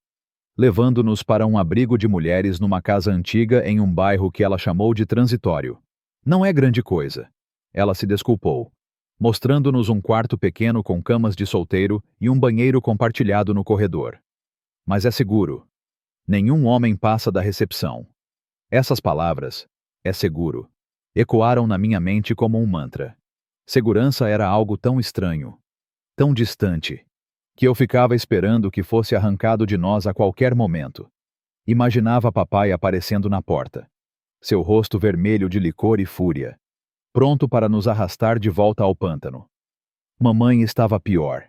levando-nos para um abrigo de mulheres numa casa antiga em um bairro que ela chamou de transitório. Não é grande coisa. Ela se desculpou, mostrando-nos um quarto pequeno com camas de solteiro e um banheiro compartilhado no corredor. Mas é seguro. Nenhum homem passa da recepção. Essas palavras, é seguro, ecoaram na minha mente como um mantra. Segurança era algo tão estranho, tão distante, que eu ficava esperando que fosse arrancado de nós a qualquer momento. Imaginava papai aparecendo na porta, seu rosto vermelho de licor e fúria, pronto para nos arrastar de volta ao pântano. Mamãe estava pior.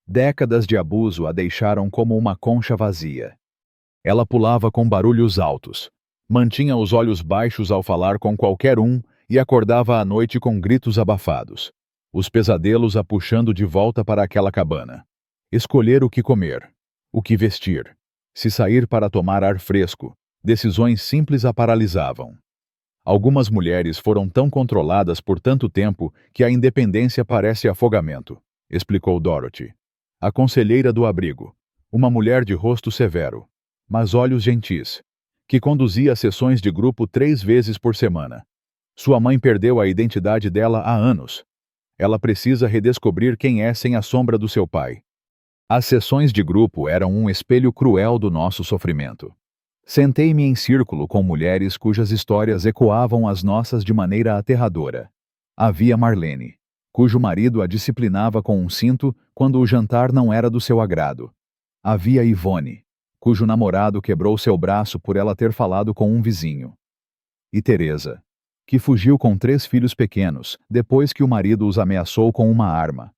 Décadas de abuso a deixaram como uma concha vazia. Ela pulava com barulhos altos, mantinha os olhos baixos ao falar com qualquer um e acordava à noite com gritos abafados. Os pesadelos a puxando de volta para aquela cabana. Escolher o que comer, o que vestir, se sair para tomar ar fresco, decisões simples a paralisavam. Algumas mulheres foram tão controladas por tanto tempo que a independência parece afogamento, explicou Dorothy. A conselheira do abrigo, uma mulher de rosto severo, mas olhos gentis, que conduzia sessões de grupo 3 vezes por semana. Sua mãe perdeu a identidade dela há anos. Ela precisa redescobrir quem é sem a sombra do seu pai. As sessões de grupo eram um espelho cruel do nosso sofrimento. Sentei-me em círculo com mulheres cujas histórias ecoavam as nossas de maneira aterradora. Havia Marlene, cujo marido a disciplinava com um cinto quando o jantar não era do seu agrado. Havia Ivone, cujo namorado quebrou seu braço por ela ter falado com um vizinho. E Teresa, que fugiu com 3 filhos pequenos, depois que o marido os ameaçou com uma arma.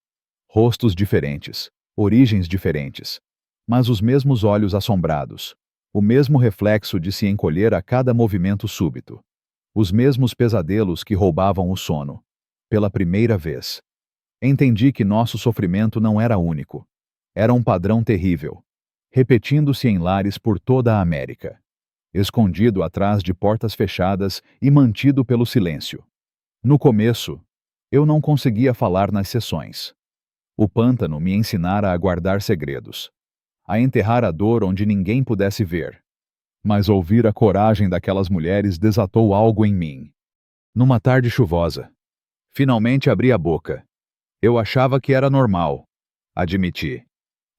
Rostos diferentes, origens diferentes, mas os mesmos olhos assombrados, o mesmo reflexo de se encolher a cada movimento súbito, os mesmos pesadelos que roubavam o sono. Pela primeira vez, entendi que nosso sofrimento não era único. Era um padrão terrível, repetindo-se em lares por toda a América, escondido atrás de portas fechadas e mantido pelo silêncio. No começo, eu não conseguia falar nas sessões. O pântano me ensinara a guardar segredos, a enterrar a dor onde ninguém pudesse ver. Mas ouvir a coragem daquelas mulheres desatou algo em mim. Numa tarde chuvosa, finalmente abri a boca. Eu achava que era normal, admiti.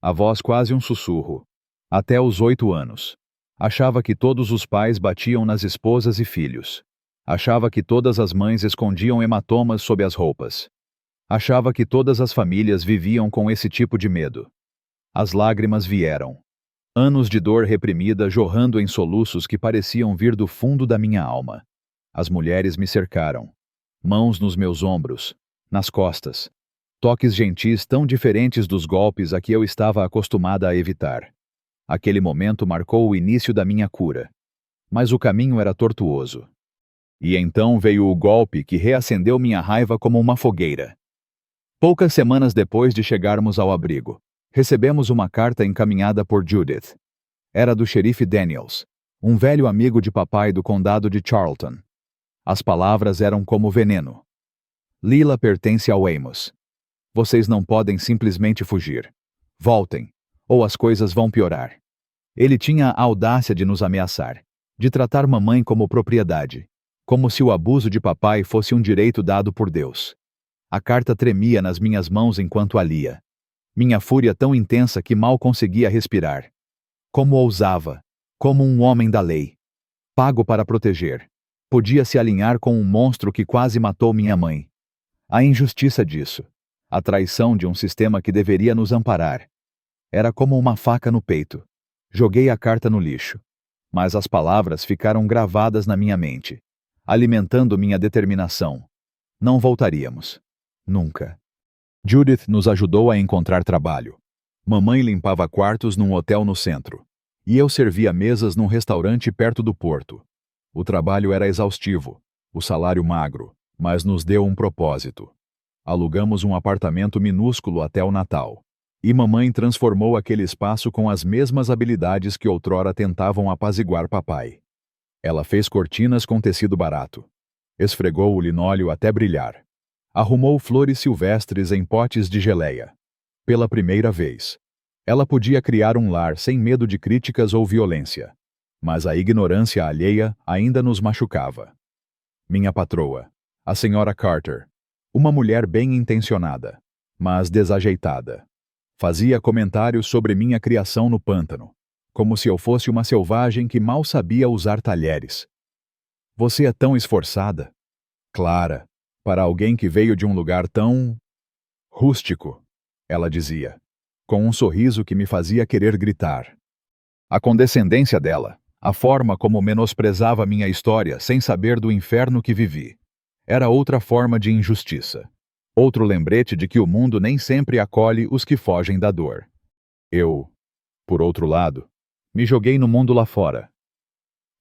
A voz quase um sussurro. Até os 8 anos. Achava que todos os pais batiam nas esposas e filhos. Achava que todas as mães escondiam hematomas sob as roupas. Achava que todas as famílias viviam com esse tipo de medo. As lágrimas vieram. Anos de dor reprimida jorrando em soluços que pareciam vir do fundo da minha alma. As mulheres me cercaram. Mãos nos meus ombros, nas costas. Toques gentis tão diferentes dos golpes a que eu estava acostumada a evitar. Aquele momento marcou o início da minha cura. Mas o caminho era tortuoso. E então veio o golpe que reacendeu minha raiva como uma fogueira. Poucas semanas depois de chegarmos ao abrigo, recebemos uma carta encaminhada por Judith. Era do xerife Daniels, um velho amigo de papai do condado de Charlton. As palavras eram como veneno. Lila pertence ao Amos. Vocês não podem simplesmente fugir. Voltem, ou as coisas vão piorar. Ele tinha a audácia de nos ameaçar, de tratar mamãe como propriedade, como se o abuso de papai fosse um direito dado por Deus. A carta tremia nas minhas mãos enquanto a lia. Minha fúria tão intensa que mal conseguia respirar. Como ousava, como um homem da lei, pago para proteger, podia se alinhar com um monstro que quase matou minha mãe. A injustiça disso, a traição de um sistema que deveria nos amparar. Era como uma faca no peito. Joguei a carta no lixo. Mas as palavras ficaram gravadas na minha mente, alimentando minha determinação. Não voltaríamos. Nunca. Judith nos ajudou a encontrar trabalho. Mamãe limpava quartos num hotel no centro. E eu servia mesas num restaurante perto do porto. O trabalho era exaustivo, o salário magro, mas nos deu um propósito. Alugamos um apartamento minúsculo até o Natal. E mamãe transformou aquele espaço com as mesmas habilidades que outrora tentavam apaziguar papai. Ela fez cortinas com tecido barato. Esfregou o linóleo até brilhar. Arrumou flores silvestres em potes de geleia. Pela primeira vez, ela podia criar um lar sem medo de críticas ou violência. Mas a ignorância alheia ainda nos machucava. Minha patroa, a senhora Carter, uma mulher bem-intencionada, mas desajeitada, fazia comentários sobre minha criação no pântano, como se eu fosse uma selvagem que mal sabia usar talheres. Você é tão esforçada, Clara, para alguém que veio de um lugar tão rústico, ela dizia, com um sorriso que me fazia querer gritar. A condescendência dela, a forma como menosprezava minha história sem saber do inferno que vivi, era outra forma de injustiça. Outro lembrete de que o mundo nem sempre acolhe os que fogem da dor. Eu, por outro lado, me joguei no mundo lá fora.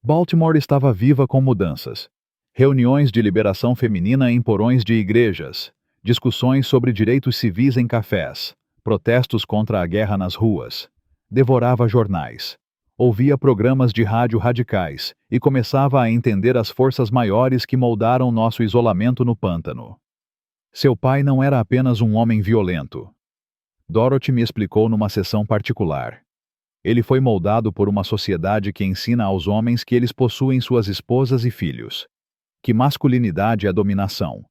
Baltimore estava viva com mudanças. Reuniões de liberação feminina em porões de igrejas, discussões sobre direitos civis em cafés, protestos contra a guerra nas ruas. Devorava jornais. Ouvia programas de rádio radicais e começava a entender as forças maiores que moldaram nosso isolamento no pântano. Seu pai não era apenas um homem violento. Dorothy me explicou numa sessão particular. Ele foi moldado por uma sociedade que ensina aos homens que eles possuem suas esposas e filhos. Que masculinidade é dominação.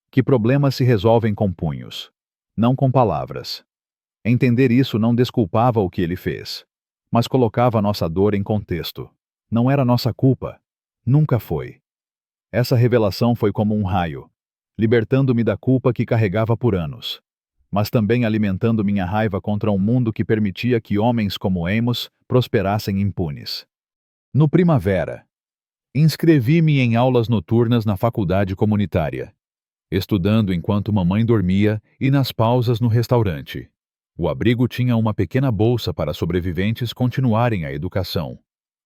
Que problemas se resolvem com punhos, não com palavras. Entender isso não desculpava o que ele fez, mas colocava nossa dor em contexto. Não era nossa culpa. Nunca foi. Essa revelação foi como um raio, libertando-me da culpa que carregava por anos, mas também alimentando minha raiva contra um mundo que permitia que homens como Amos prosperassem impunes. No primavera, inscrevi-me em aulas noturnas na faculdade comunitária, estudando enquanto mamãe dormia e nas pausas no restaurante. O abrigo tinha uma pequena bolsa para sobreviventes continuarem a educação,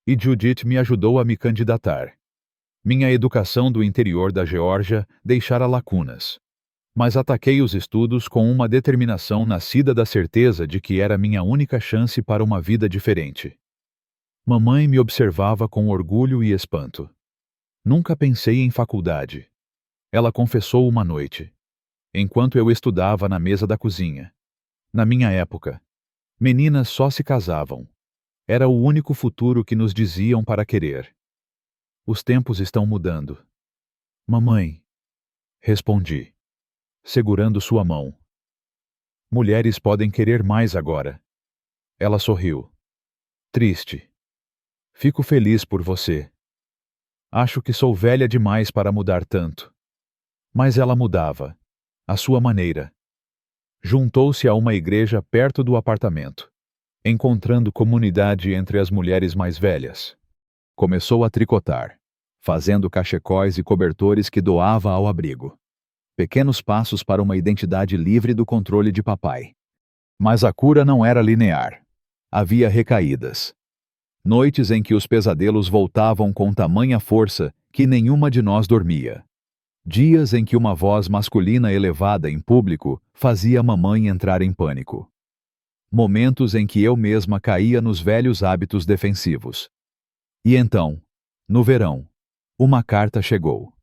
e Judith me ajudou a me candidatar. Minha educação do interior da Geórgia deixara lacunas, mas ataquei os estudos com uma determinação nascida da certeza de que era minha única chance para uma vida diferente. Mamãe me observava com orgulho e espanto. Nunca pensei em faculdade. Ela confessou uma noite, enquanto eu estudava na mesa da cozinha. Na minha época, meninas só se casavam. Era o único futuro que nos diziam para querer. Os tempos estão mudando. Mamãe, respondi, segurando sua mão. Mulheres podem querer mais agora. Ela sorriu. Triste. Fico feliz por você. Acho que sou velha demais para mudar tanto. Mas ela mudava, à sua maneira. Juntou-se a uma igreja perto do apartamento, encontrando comunidade entre as mulheres mais velhas. Começou a tricotar, fazendo cachecóis e cobertores que doava ao abrigo. Pequenos passos para uma identidade livre do controle de papai. Mas a cura não era linear. Havia recaídas. Noites em que os pesadelos voltavam com tamanha força que nenhuma de nós dormia. Dias em que uma voz masculina elevada em público fazia mamãe entrar em pânico. Momentos em que eu mesma caía nos velhos hábitos defensivos. E então, no verão, uma carta chegou,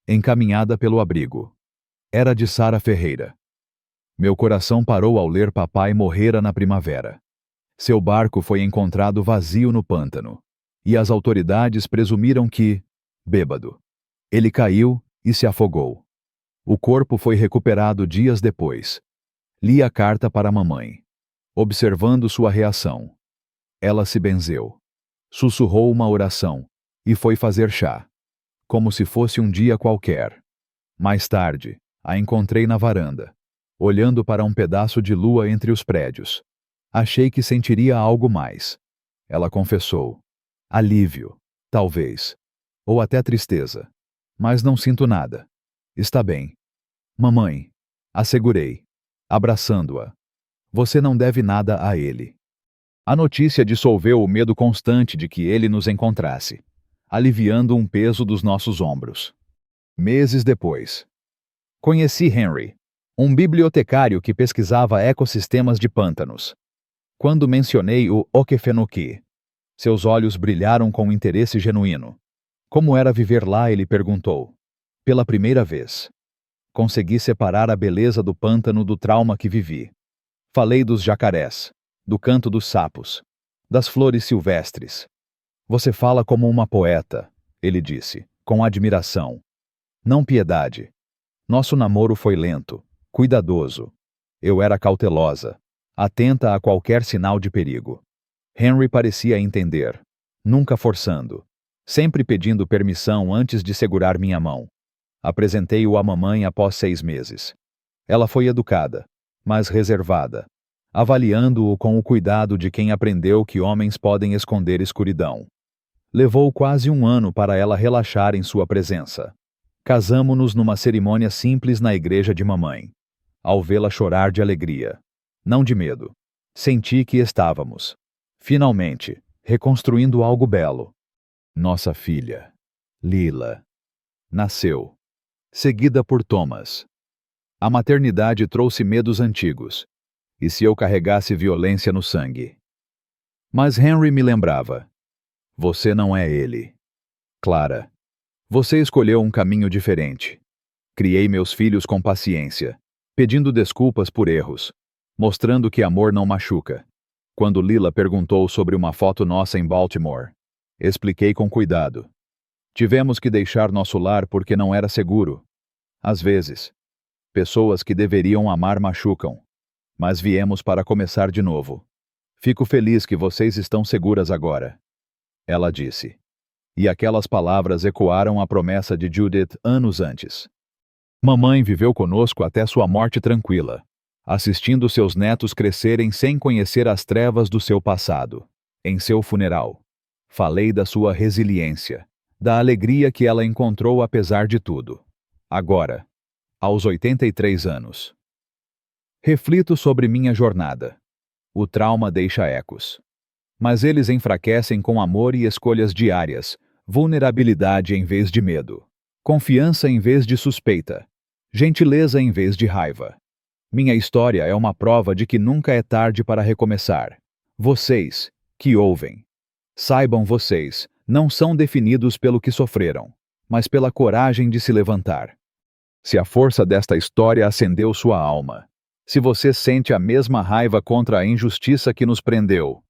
encaminhada pelo abrigo. Era de Sara Ferreira. Meu coração parou ao ler papai morrera na primavera. Seu barco foi encontrado vazio no pântano, e as autoridades presumiram que, bêbado, ele caiu e se afogou. O corpo foi recuperado dias depois. Li a carta para a mamãe, observando sua reação. Ela se benzeu. Sussurrou uma oração e foi fazer chá, como se fosse um dia qualquer. Mais tarde, a encontrei na varanda, olhando para um pedaço de lua entre os prédios. Achei que sentiria algo mais. Ela confessou. Alívio, talvez. Ou até tristeza. Mas não sinto nada. Está bem. Mamãe, assegurei, abraçando-a. Você não deve nada a ele. A notícia dissolveu o medo constante de que ele nos encontrasse, aliviando um peso dos nossos ombros. Meses depois. Conheci Henry, Um bibliotecário que pesquisava ecossistemas de pântanos. Quando mencionei o Okefenokee, seus olhos brilharam com interesse genuíno. Como era viver lá, ele perguntou. Pela primeira vez. Consegui separar a beleza do pântano do trauma que vivi. Falei dos jacarés, do canto dos sapos, das flores silvestres. Você fala como uma poeta, ele disse, com admiração. Não piedade. Nosso namoro foi lento, cuidadoso. Eu era cautelosa, atenta a qualquer sinal de perigo. Henry parecia entender, nunca forçando, sempre pedindo permissão antes de segurar minha mão. Apresentei-o à mamãe após 6 meses. Ela foi educada, mas reservada, avaliando-o com o cuidado de quem aprendeu que homens podem esconder escuridão. Levou quase 1 ano para ela relaxar em sua presença. Casamo-nos numa cerimônia simples na igreja de mamãe. Ao vê-la chorar de alegria, não de medo, senti que estávamos, finalmente, reconstruindo algo belo. Nossa filha, Lila, nasceu, seguida por Thomas. A maternidade trouxe medos antigos. E se eu carregasse violência no sangue? Mas Henry me lembrava. Você não é ele. Clara, você escolheu um caminho diferente. Criei meus filhos com paciência, pedindo desculpas por erros, mostrando que amor não machuca. Quando Lila perguntou sobre uma foto nossa em Baltimore, expliquei com cuidado. Tivemos que deixar nosso lar porque não era seguro. Às vezes, pessoas que deveriam amar machucam. Mas viemos para começar de novo. Fico feliz que vocês estão seguras agora. Ela disse. E aquelas palavras ecoaram a promessa de Judith anos antes. Mamãe viveu conosco até sua morte tranquila, assistindo seus netos crescerem sem conhecer as trevas do seu passado. Em seu funeral, falei da sua resiliência, da alegria que ela encontrou apesar de tudo. Agora, aos 83 anos. Reflito sobre minha jornada. O trauma deixa ecos. Mas eles enfraquecem com amor e escolhas diárias, vulnerabilidade em vez de medo, confiança em vez de suspeita, gentileza em vez de raiva. Minha história é uma prova de que nunca é tarde para recomeçar. Vocês, que ouvem, saibam vocês, não são definidos pelo que sofreram, mas pela coragem de se levantar. Se a força desta história acendeu sua alma, se você sente a mesma raiva contra a injustiça que nos prendeu,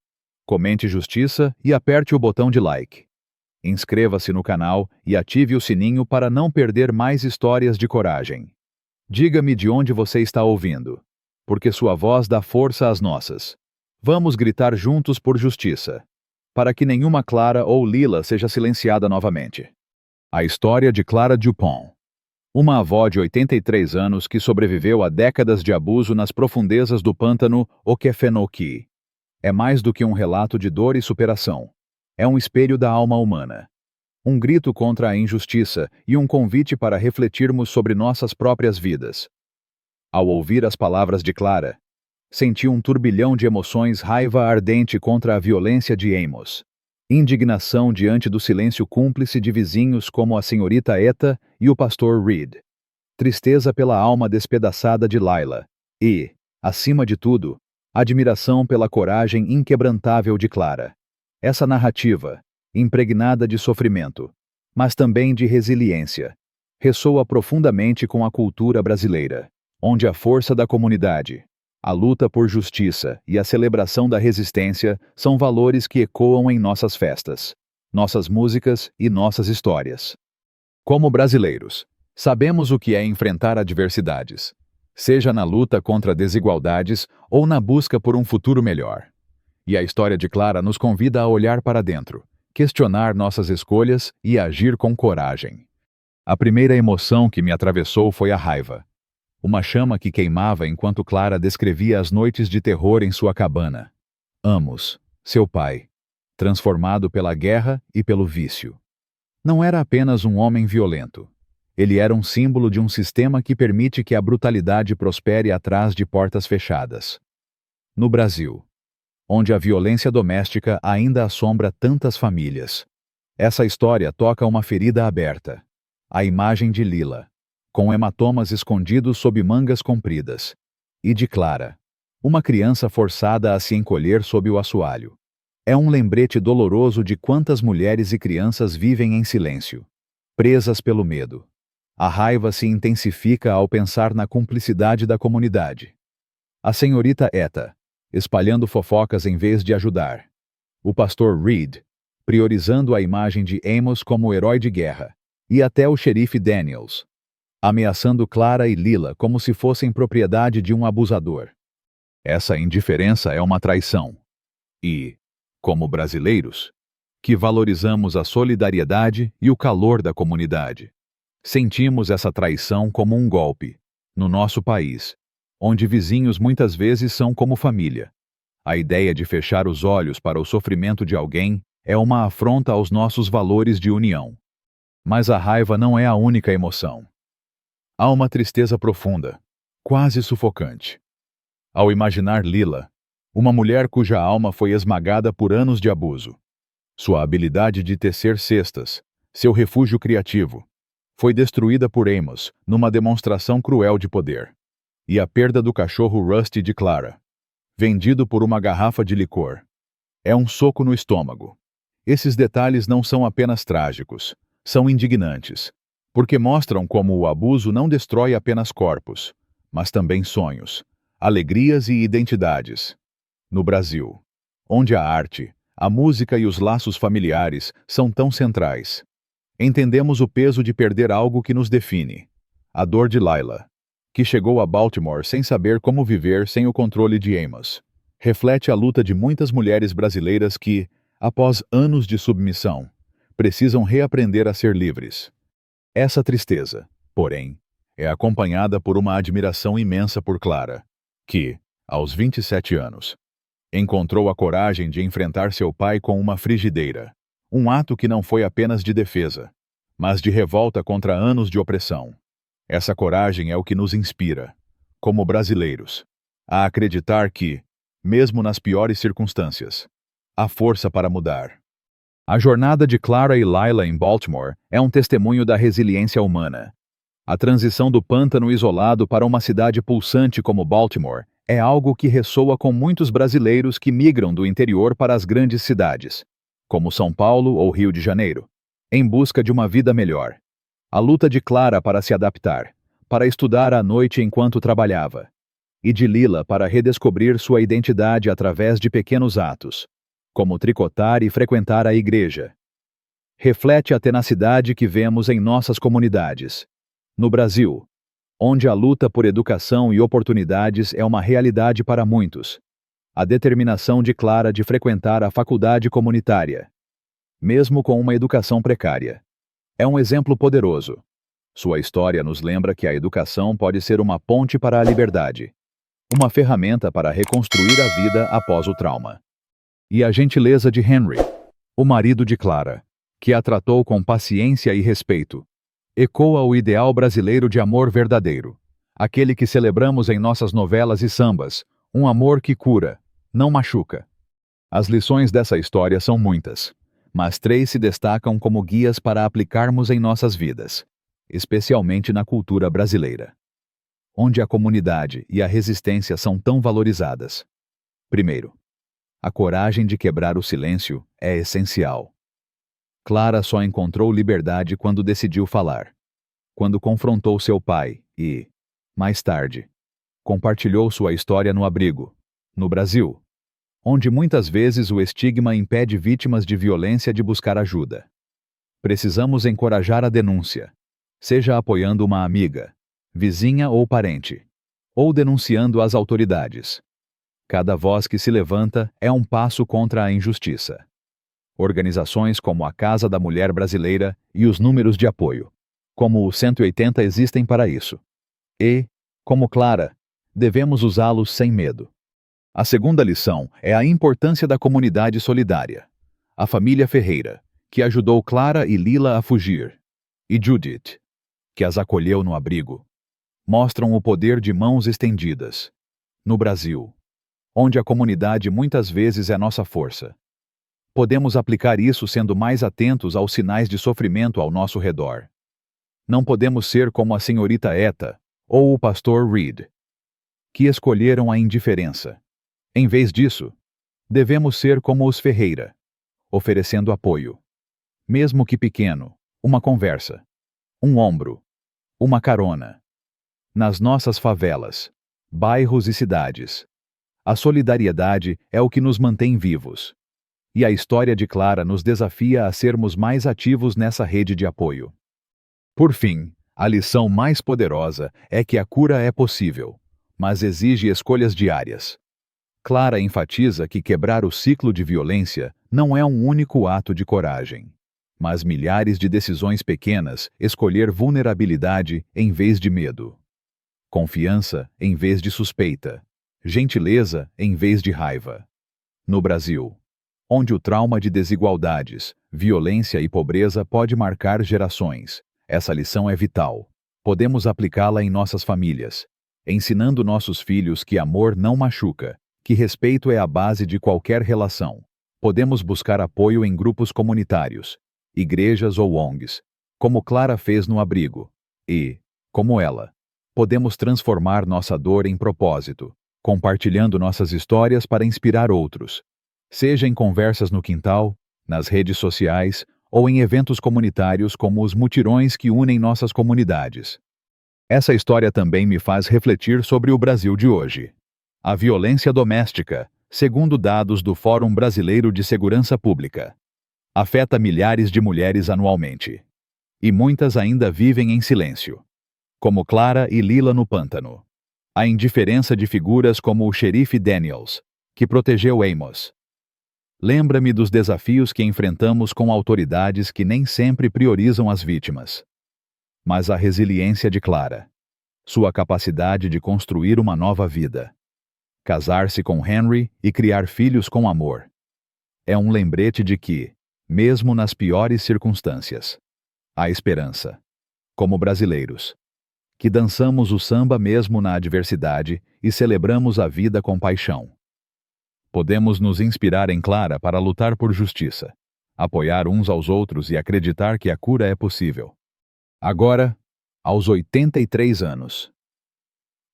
comente justiça e aperte o botão de like. Inscreva-se no canal e ative o sininho para não perder mais histórias de coragem. Diga-me de onde você está ouvindo, porque sua voz dá força às nossas. Vamos gritar juntos por justiça, para que nenhuma Clara ou Lila seja silenciada novamente. A história de Clara Dupont. Uma avó de 83 anos que sobreviveu a décadas de abuso nas profundezas do pântano Okefenokee. É mais do que um relato de dor e superação. É um espelho da alma humana. Um grito contra a injustiça e um convite para refletirmos sobre nossas próprias vidas. Ao ouvir as palavras de Clara, senti um turbilhão de emoções, raiva ardente contra a violência de Amos. Indignação diante do silêncio cúmplice de vizinhos como a senhorita Eta e o pastor Reed. Tristeza pela alma despedaçada de Lila. E, acima de tudo, admiração pela coragem inquebrantável de Clara. Essa narrativa, impregnada de sofrimento, mas também de resiliência, ressoa profundamente com a cultura brasileira, onde a força da comunidade, a luta por justiça e a celebração da resistência são valores que ecoam em nossas festas, nossas músicas e nossas histórias. Como brasileiros, sabemos o que é enfrentar adversidades, seja na luta contra desigualdades ou na busca por um futuro melhor. E a história de Clara nos convida a olhar para dentro, questionar nossas escolhas e agir com coragem. A primeira emoção que me atravessou foi a raiva. Uma chama que queimava enquanto Clara descrevia as noites de terror em sua cabana. Amos, seu pai, transformado pela guerra e pelo vício. Não era apenas um homem violento. Ele era um símbolo de um sistema que permite que a brutalidade prospere atrás de portas fechadas. No Brasil, onde a violência doméstica ainda assombra tantas famílias, essa história toca uma ferida aberta. A imagem de Lila, com hematomas escondidos sob mangas compridas. E de Clara, uma criança forçada a se encolher sob o assoalho. É um lembrete doloroso de quantas mulheres e crianças vivem em silêncio, presas pelo medo. A raiva se intensifica ao pensar na cumplicidade da comunidade. A senhorita Etta, espalhando fofocas em vez de ajudar. O pastor Reed, priorizando a imagem de Amos como herói de guerra. E até o xerife Daniels, ameaçando Clara e Lila como se fossem propriedade de um abusador. Essa indiferença é uma traição. E, como brasileiros, que valorizamos a solidariedade e o calor da comunidade, sentimos essa traição como um golpe, no nosso país, onde vizinhos muitas vezes são como família. A ideia de fechar os olhos para o sofrimento de alguém é uma afronta aos nossos valores de união. Mas a raiva não é a única emoção. Há uma tristeza profunda, quase sufocante. Ao imaginar Lila, uma mulher cuja alma foi esmagada por anos de abuso. Sua habilidade de tecer cestas, seu refúgio criativo, foi destruída por Amos numa demonstração cruel de poder. E a perda do cachorro Rusty de Clara, vendido por uma garrafa de licor. É um soco no estômago. Esses detalhes não são apenas trágicos, são indignantes, porque mostram como o abuso não destrói apenas corpos, mas também sonhos, alegrias e identidades. No Brasil, onde a arte, a música e os laços familiares são tão centrais, entendemos o peso de perder algo que nos define. A dor de Laila, que chegou a Baltimore sem saber como viver sem o controle de Amos, reflete a luta de muitas mulheres brasileiras que, após anos de submissão, precisam reaprender a ser livres. Essa tristeza, porém, é acompanhada por uma admiração imensa por Clara, que, aos 27 anos, encontrou a coragem de enfrentar seu pai com uma frigideira, um ato que não foi apenas de defesa, mas de revolta contra anos de opressão. Essa coragem é o que nos inspira, como brasileiros, a acreditar que, mesmo nas piores circunstâncias, há força para mudar. A jornada de Clara e Laila em Baltimore é um testemunho da resiliência humana. A transição do pântano isolado para uma cidade pulsante como Baltimore é algo que ressoa com muitos brasileiros que migram do interior para as grandes cidades, como São Paulo ou Rio de Janeiro, em busca de uma vida melhor. A luta de Clara para se adaptar, para estudar à noite enquanto trabalhava, e de Lila para redescobrir sua identidade através de pequenos atos, como tricotar e frequentar a igreja. Reflete a tenacidade que vemos em nossas comunidades. No Brasil, onde a luta por educação e oportunidades é uma realidade para muitos, a determinação de Clara de frequentar a faculdade comunitária, mesmo com uma educação precária, é um exemplo poderoso. Sua história nos lembra que a educação pode ser uma ponte para a liberdade, uma ferramenta para reconstruir a vida após o trauma. E a gentileza de Henry, o marido de Clara, que a tratou com paciência e respeito, ecoa o ideal brasileiro de amor verdadeiro, aquele que celebramos em nossas novelas e sambas, um amor que cura, não machuca. As lições dessa história são muitas, mas 3 se destacam como guias para aplicarmos em nossas vidas, especialmente na cultura brasileira, onde a comunidade e a resistência são tão valorizadas. Primeiro, a coragem de quebrar o silêncio é essencial. Clara só encontrou liberdade quando decidiu falar, quando confrontou seu pai e, mais tarde, compartilhou sua história no abrigo, no Brasil, onde muitas vezes o estigma impede vítimas de violência de buscar ajuda. Precisamos encorajar a denúncia, seja apoiando uma amiga, vizinha ou parente, ou denunciando as autoridades. Cada voz que se levanta é um passo contra a injustiça. Organizações como a Casa da Mulher Brasileira e os números de apoio, como o 180, existem para isso. E, como Clara, devemos usá-los sem medo. A segunda lição é a importância da comunidade solidária. A família Ferreira, que ajudou Clara e Lila a fugir, e Judith, que as acolheu no abrigo, mostram o poder de mãos estendidas. No Brasil, onde a comunidade muitas vezes é nossa força, podemos aplicar isso sendo mais atentos aos sinais de sofrimento ao nosso redor. Não podemos ser como a senhorita Eta ou o pastor Reed, que escolheram a indiferença. Em vez disso, devemos ser como os Ferreira, oferecendo apoio. Mesmo que pequeno, uma conversa, um ombro, uma carona. Nas nossas favelas, bairros e cidades, a solidariedade é o que nos mantém vivos. E a história de Clara nos desafia a sermos mais ativos nessa rede de apoio. Por fim, a lição mais poderosa é que a cura é possível, mas exige escolhas diárias. Clara enfatiza que quebrar o ciclo de violência não é um único ato de coragem, mas milhares de decisões pequenas, escolher vulnerabilidade em vez de medo, confiança em vez de suspeita, gentileza em vez de raiva. No Brasil, onde o trauma de desigualdades, violência e pobreza pode marcar gerações, essa lição é vital. Podemos aplicá-la em nossas famílias, ensinando nossos filhos que amor não machuca, que respeito é a base de qualquer relação. Podemos buscar apoio em grupos comunitários, igrejas ou ONGs, como Clara fez no abrigo. E, como ela, podemos transformar nossa dor em propósito, compartilhando nossas histórias para inspirar outros. Seja em conversas no quintal, nas redes sociais ou em eventos comunitários como os mutirões que unem nossas comunidades. Essa história também me faz refletir sobre o Brasil de hoje. A violência doméstica, segundo dados do Fórum Brasileiro de Segurança Pública, afeta milhares de mulheres anualmente. E muitas ainda vivem em silêncio, como Clara e Lila no pântano. A indiferença de figuras como o xerife Daniels, que protegeu Amos. Lembra-me dos desafios que enfrentamos com autoridades que nem sempre priorizam as vítimas. Mas a resiliência de Clara, sua capacidade de construir uma nova vida, casar-se com Henry e criar filhos com amor, é um lembrete de que, mesmo nas piores circunstâncias, há esperança. Como brasileiros, que dançamos o samba mesmo na adversidade e celebramos a vida com paixão. Podemos nos inspirar em Clara para lutar por justiça, apoiar uns aos outros e acreditar que a cura é possível. Agora, aos 83 anos,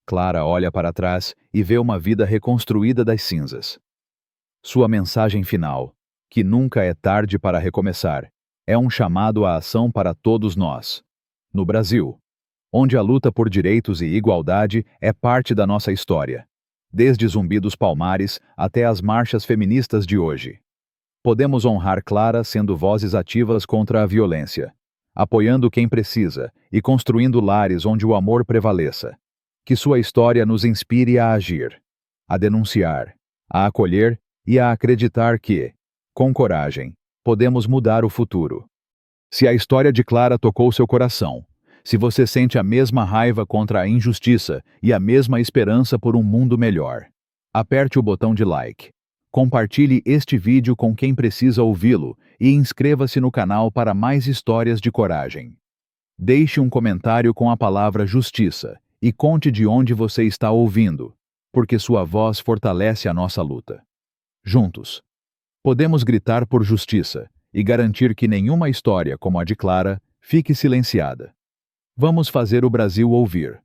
Clara olha para trás e vê uma vida reconstruída das cinzas. Sua mensagem final, que nunca é tarde para recomeçar, é um chamado à ação para todos nós. No Brasil, onde a luta por direitos e igualdade é parte da nossa história, desde Zumbi dos Palmares até as marchas feministas de hoje. Podemos honrar Clara sendo vozes ativas contra a violência, apoiando quem precisa e construindo lares onde o amor prevaleça. Que sua história nos inspire a agir, a denunciar, a acolher e a acreditar que, com coragem, podemos mudar o futuro. Se a história de Clara tocou seu coração, se você sente a mesma raiva contra a injustiça e a mesma esperança por um mundo melhor, aperte o botão de like, compartilhe este vídeo com quem precisa ouvi-lo e inscreva-se no canal para mais histórias de coragem. Deixe um comentário com a palavra justiça e conte de onde você está ouvindo, porque sua voz fortalece a nossa luta. Juntos, podemos gritar por justiça e garantir que nenhuma história como a de Clara fique silenciada. Vamos fazer o Brasil ouvir.